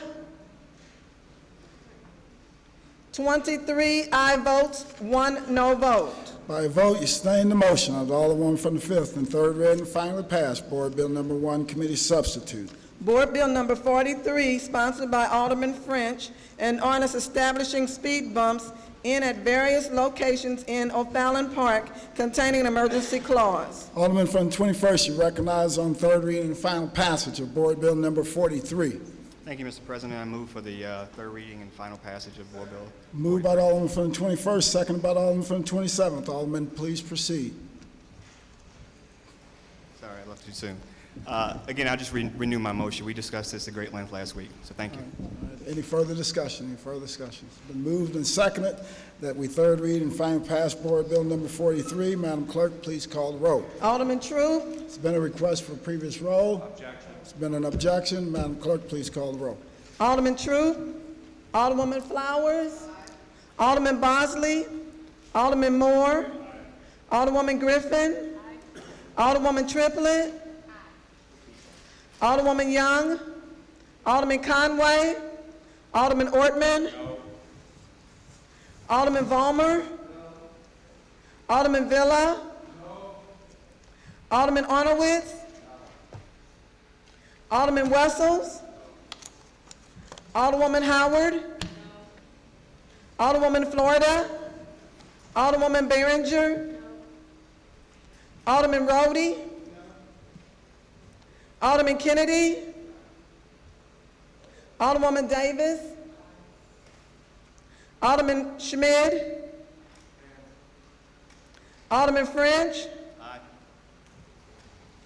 23 aye votes, 1 no vote. By a vote, you sustain the motion of the Alderman from the 5th and third read and finally pass Board Bill Number 1, Committee Substitute. Board Bill Number 43, sponsored by Alderman French, an ordinance establishing speed bumps in at various locations in O'Fallon Park containing an emergency clause. Alderman from the 21st, you recognize on third reading and final passage of Board Bill Number 43. Thank you, Mr. President. I move for the third reading and final passage of Board Bill. Moved by the Alderman from the 21st, seconded by the Alderman from the 27th. Alderman, please proceed. Sorry, I left too soon. Again, I'll just renew my motion. We discussed this at great length last week, so thank you. All right. Any further discussion? Any further discussion? It's been moved and seconded that we third read and final pass Board Bill Number 43. Madam Clerk, please call the roll. Alderman Troop, It's been a request for previous roll. Objection. It's been an objection. Madam Clerk, please call the roll. Alderman Troop, Alderwoman Flowers, Alderman Bosley, Alderman Moore, Alderwoman Griffin, Alderwoman Triplett, Alderwoman Young, Alderman Conway, Alderman Ortman, Alderman Vollmer, Alderman Villa, Alderman Arnowitz, Alderman Wessels, Alderwoman Howard, Alderwoman Florida, Alderwoman Behringer, Alderman Rhodey, Alderman Kennedy, Alderwoman Davis, Alderman Schmidt, Alderman French,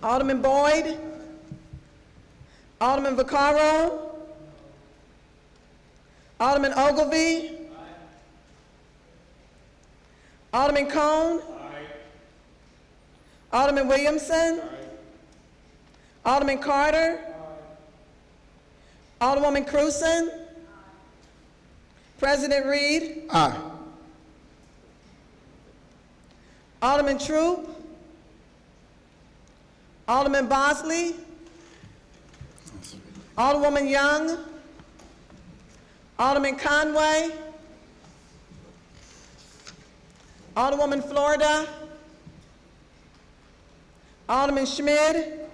Alderman Boyd, Alderman Vaccaro, Alderman Ogilvy, Alderman Cone, Alderman Williamson, Alderman Carter, Alderwoman Cruzen, President Reed, Aye. Alderman Troop, Alderman Bosley, Alderwoman Young, Alderman Conway, Alderwoman Florida, Alderman Schmidt,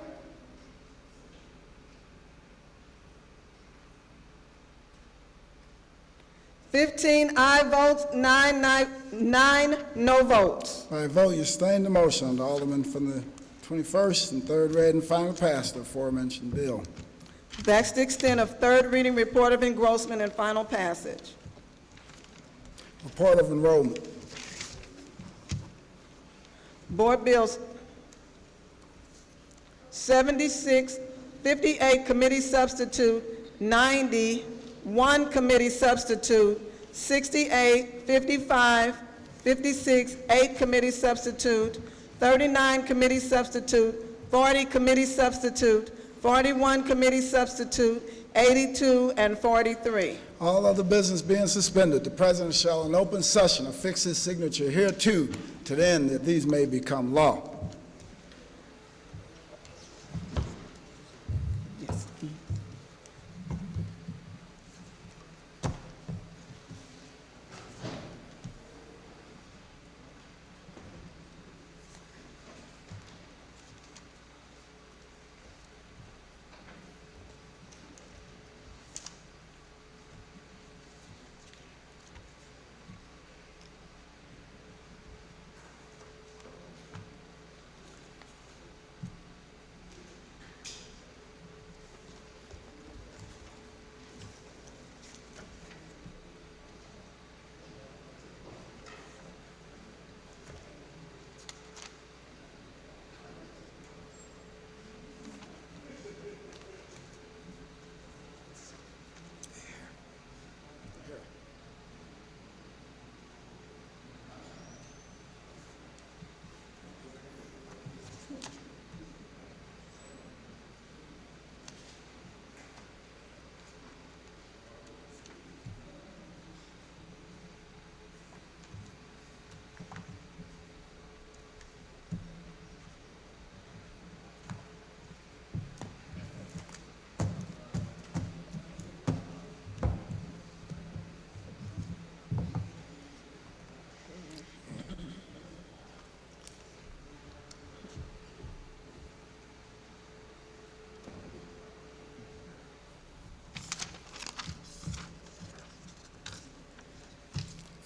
15 aye votes, 9 no votes. By a vote, you sustain the motion on the Alderman from the 21st and third read and final pass of the aforementioned bill. That's the extent of third reading, report of engrossment, and final passage. Report of enrollment. Board Bills 76, 58 committee substitute, 90, 1 committee substitute, 68, 55, 56, 8 committee substitute, 39 committee substitute, 40 committee substitute, 41 committee substitute, 82, and 43. All other business being suspended, the President shall in open session affix his signature hereto to the end that these may become law.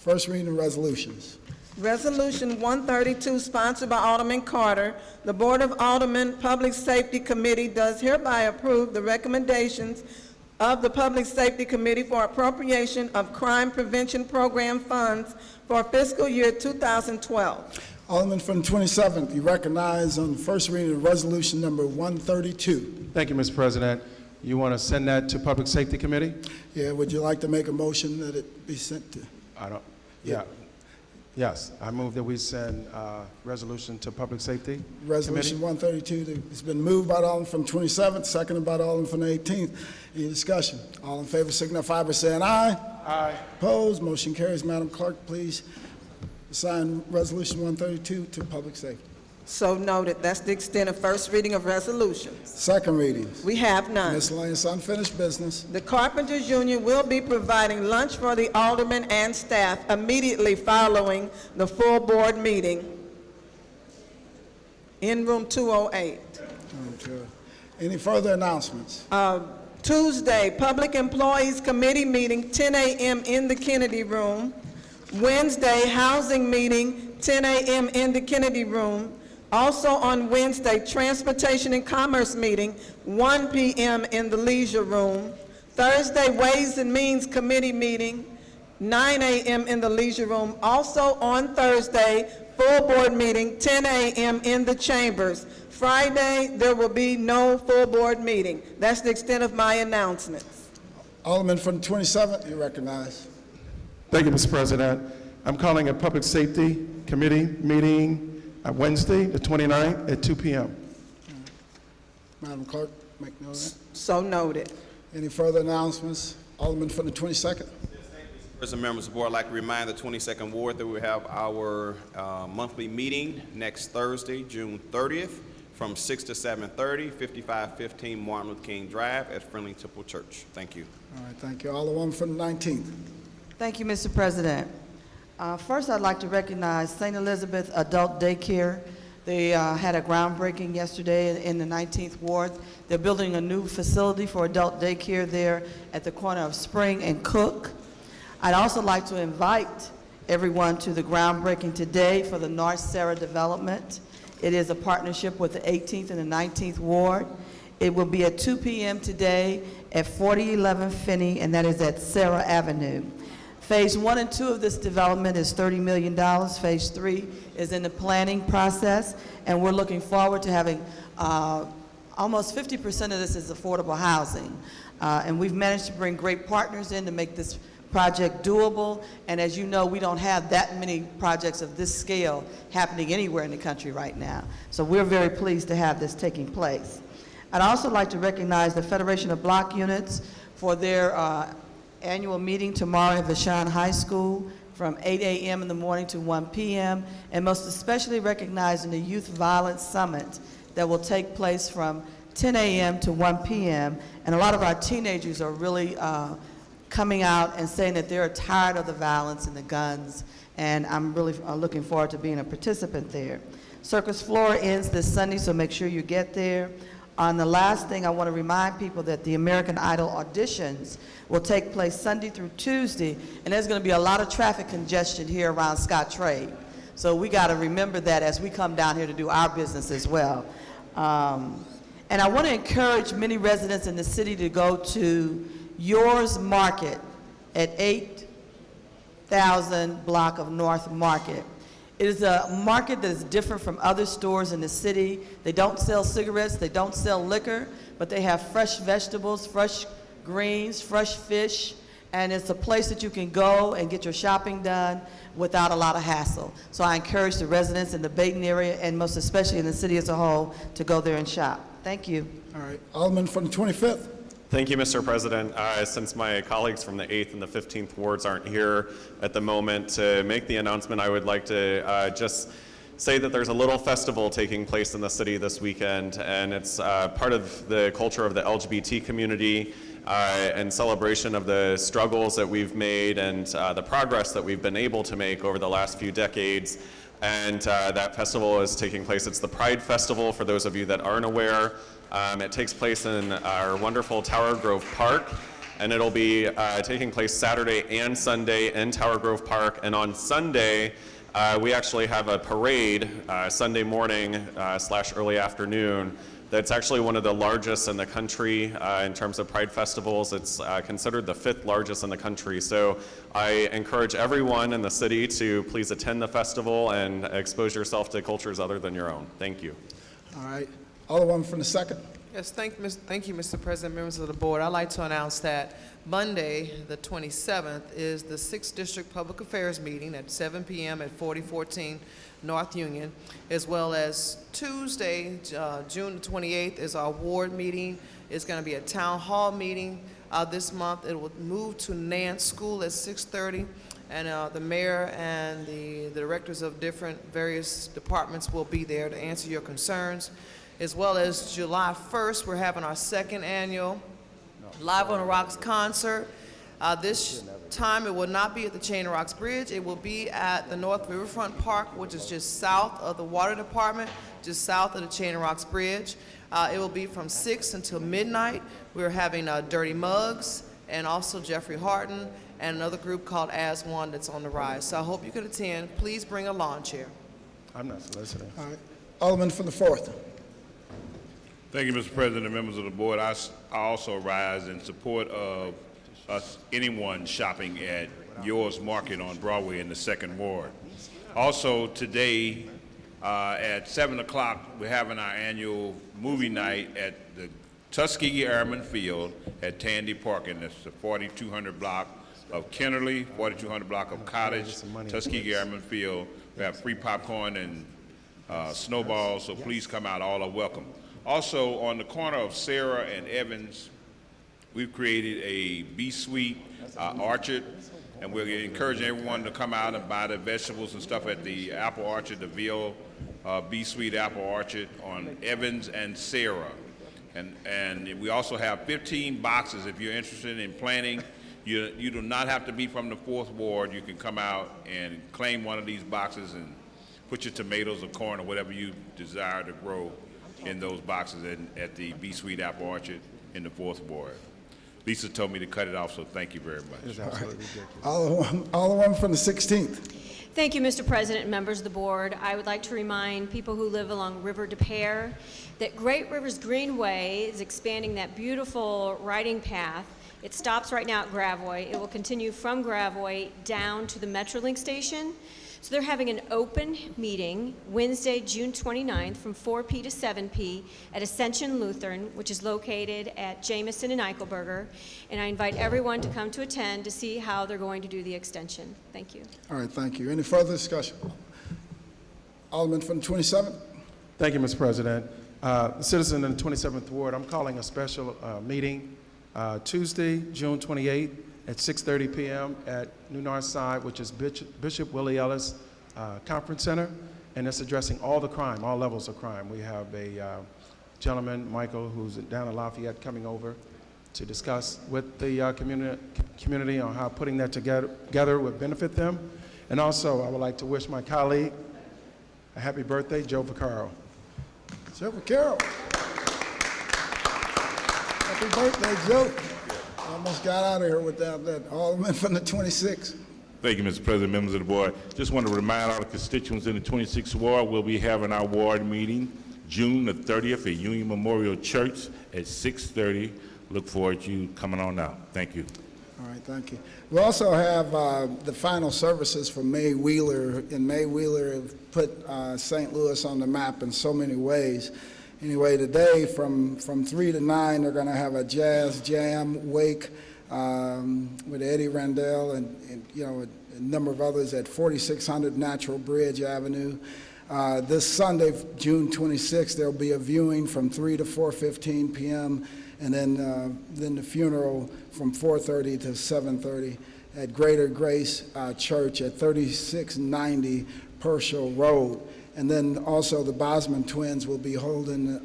First reading of resolutions. Resolution 132, sponsored by Alderman Carter. The Board of Aldermen Public Safety Committee does hereby approve the recommendations of the Public Safety Committee for appropriation of crime prevention program funds for fiscal year 2012. Alderman from the 27th, you recognize on the first reading of resolution number 132. Thank you, Mr. President. You want to send that to Public Safety Committee? Yeah, would you like to make a motion that it be sent to? Yeah. Yes, I move that we send resolution to Public Safety Resolution Committee. 132, it's been moved by the Alderman from 27th, seconded by the Alderman from the 18th. Any discussion? All in favor signify by saying aye. Aye. Opposed? Motion carries. Madam Clerk, please assign Resolution 132 to Public Safety. So noted. That's the extent of first reading of resolutions. Second readings. We have none. Miscellaneous unfinished business. The Carpenters Union will be providing lunch for the aldermen and staff immediately following the full board meeting in room 208. Okay. Any further announcements? Tuesday, Public Employees Committee meeting, 10 a.m. in the Kennedy Room. Wednesday, Housing meeting, 10 a.m. in the Kennedy Room. Also on Wednesday, Transportation and Commerce meeting, 1 p.m. in the Leisure Room. Thursday, Ways and Means Committee meeting, 9 a.m. in the Leisure Room. Also on Thursday, full board meeting, 10 a.m. in the Chambers. Friday, there will be no full board meeting. That's the extent of my announcements. Alderman from the 27th, you recognize. Thank you, Mr. President. I'm calling a Public Safety Committee meeting Wednesday, the 29th at 2 p.m. Madam Clerk, make note of that. So noted. Any further announcements? Alderman from the 22nd. President, members of the board, I'd like to remind the 22nd Ward that we have our monthly meeting next Thursday, June 30th, from 6 to 7:30, 5515 Martin Luther King Drive at Friendly Temple Church. Thank you. All right, thank you. Alderman from the 19th. Thank you, Mr. President. First, I'd like to recognize St. Elizabeth Adult Daycare. They had a groundbreaking yesterday in the 19th Ward. They're building a new facility for adult daycare there at the corner of Spring and Cook. I'd also like to invite everyone to the groundbreaking today for the North Sarah development. It is a partnership with the 18th and the 19th Ward. It will be at 2 p.m. today at 4011 Finney, and that is at Sarah Avenue. Phase 1 and 2 of this development is $30 million. Phase 3 is in the planning process, and we're looking forward to having almost 50% of this is affordable housing. And we've managed to bring great partners in to make this project doable. And as you know, we don't have that many projects of this scale happening anywhere in the country right now. So we're very pleased to have this taking place. I'd also like to recognize the Federation of Block Units for their annual meeting tomorrow at Vashon High School from 8 a.m. in the morning to 1 p.m. and most especially recognizing the Youth Violence Summit that will take place from 10 a.m. to 1 p.m. And a lot of our teenagers are really coming out and saying that they're tired of the violence and the guns, and I'm really looking forward to being a participant there. Circus Floor ends this Sunday, so make sure you get there. On the last thing, I want to remind people that the American Idol auditions will take place Sunday through Tuesday, and there's going to be a lot of traffic congestion here around Scottrade. So we got to remember that as we come down here to do our business as well. And I want to encourage many residents in the city to go to Yours Market at 8000 block of North Market. It is a market that is different from other stores in the city. They don't sell cigarettes, they don't sell liquor, but they have fresh vegetables, fresh greens, fresh fish, and it's a place that you can go and get your shopping done without a lot of hassle. So I encourage the residents in the Baton area, and most especially in the city as a whole, to go there and shop. Thank you. All right, Alderman from the 25th. Thank you, Mr. President. Since my colleagues from the 8th and the 15th wards aren't here at the moment to make the announcement, I would like to just say that there's a little festival taking place in the city this weekend, and it's part of the culture of the LGBT community and celebration of the struggles that we've made and the progress that we've been able to make over the last few decades. And that festival is taking place. It's the Pride Festival, for those of you that aren't aware. It takes place in our wonderful Tower Grove Park, and it'll be taking place Saturday and Sunday in Tower Grove Park. And on Sunday, we actually have a parade Sunday morning / early afternoon that's actually one of the largest in the country in terms of Pride festivals. It's considered the 5th largest in the country. So I encourage everyone in the city to please attend the festival and expose yourself to cultures other than your own. Thank you. All right, Alderman from the 2nd. Yes, thank you, Mr. President, members of the board. I'd like to announce that Monday, the 27th, is the 6th District Public Affairs meeting at 7 p.m. at 4014 North Union, as well as Tuesday, June the 28th, is our ward meeting. It's going to be a town hall meeting this month. It will move to Nance School at 6:30, and the mayor and the directors of various departments will be there to answer your concerns. As well as July 1st, we're having our 2nd annual Live on the Rocks concert. This time it will not be at the Chain of Rocks Bridge. It will be at the North Riverfront Park, which is just south of the Water Department, just south of the Chain of Rocks Bridge. It will be from 6 until midnight. We're having Dirty Mugs and also Jeffrey Harton and another group called As One that's on the rise. So I hope you can attend. Please bring a lawn chair. I'm not soliciting. All right, Alderman from the 4th. Thank you, Mr. President and members of the board. I also rise in support of anyone shopping at Yours Market on Broadway in the 2nd Ward. Also today at 7 o'clock, we're having our annual movie night at the Tuskegee Airmen Field at Tandy Park, and it's the 4200 block of Kennerly, 4200 block of Cottage, Tuskegee Airmen Field. We have free popcorn and snowballs, so please come out. All are welcome. Also, on the corner of Sarah and Evans, we've created a B-Suite orchard, and we're encouraging everyone to come out and buy the vegetables and stuff at the apple orchard, the Ville B-Suite apple orchard on Evans and Sarah. And we also have 15 boxes if you're interested in planting. You do not have to be from the 4th Ward. You can come out and claim one of these boxes and put your tomatoes or corn or whatever you desire to grow in those boxes at the B-Suite Apple Orchard in the 4th Ward. Lisa told me to cut it off, so thank you very much. It's absolutely ridiculous. Alderman from the 16th. Thank you, Mr. President and members of the board. I would like to remind people who live along River de Pere that Great Rivers Greenway is expanding that beautiful riding path. It stops right now at Gravois. It will continue from Gravois down to the Metrolink station. So they're having an open meeting Wednesday, June 29th from 4 p. to 7 p. at Ascension Lutheran, which is located at Jameson and Eichelberger. And I invite everyone to come to attend to see how they're going to do the extension. Thank you. All right, thank you. Any further discussion? Alderman from the 27th. Thank you, Mr. President. Citizen in the 27th Ward, I'm calling a special meeting Tuesday, June 28th at 6:30 p.m. at New North Side, which is Bishop Willie Ellis Conference Center, and it's addressing all the crime, all levels of crime. We have a gentleman, Michael, who's down in Lafayette, coming over to discuss with the community on how putting that together would benefit them. And also, I would like to wish my colleague a happy birthday, Joe Vaccaro. Joe Vaccaro. Happy birthday, Joe. Almost got out of here without that. Alderman from the 26th. Thank you, Mr. President, members of the board. Just want to remind all the constituents in the 26th ward, we'll be having our ward meeting June the 30th at Union Memorial Church at 6:30. Look forward to you coming on out. Thank you. All right, thank you. We also have the final services for May Wheeler, and May Wheeler have put St. Louis on the map in so many ways. Anyway, today from 3 to 9, they're going to have a jazz jam wake with Eddie Randell and you know a number of others at 4600 Natural Bridge Avenue. This Sunday, June 26th, there'll be a viewing from 3 to 4:15 p.m. and then the funeral from 4:30 to 7:30 at Greater Grace Church at 3690 Purcell Road. And then also the Bosman twins will be holding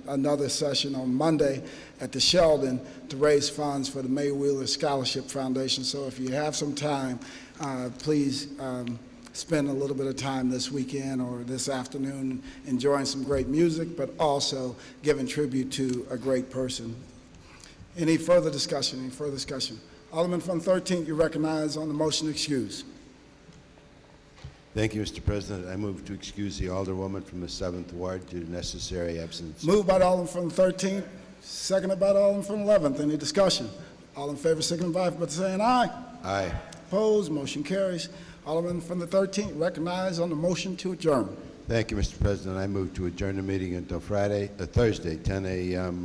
another session on Monday at the Sheldon to raise funds for the May Wheeler Scholarship Foundation. So if you have some time, please spend a little bit of time this weekend or this afternoon enjoying some great music, but also giving tribute to a great person. Any further discussion? Any further discussion? Alderman from 13th, you recognize on the motion to excuse. Thank you, Mr. President. I move to excuse the Alderwoman from the 7th Ward due to necessary absence. Moved by the Alderman from the 13th, seconded by the Alderman from the 11th. Any discussion? All in favor signify by saying aye. Aye. Opposed, motion carries. Alderman from the 13th, recognized on the motion to adjourn. Thank you, Mr. President. I move to adjourn the meeting until Thursday, 10 a.m.,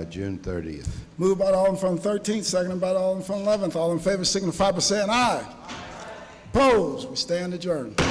June 30th. Moved by the Alderman from the 13th, seconded by the Alderman from the 11th. All in favor signify by saying aye. Opposed, we stand adjourned.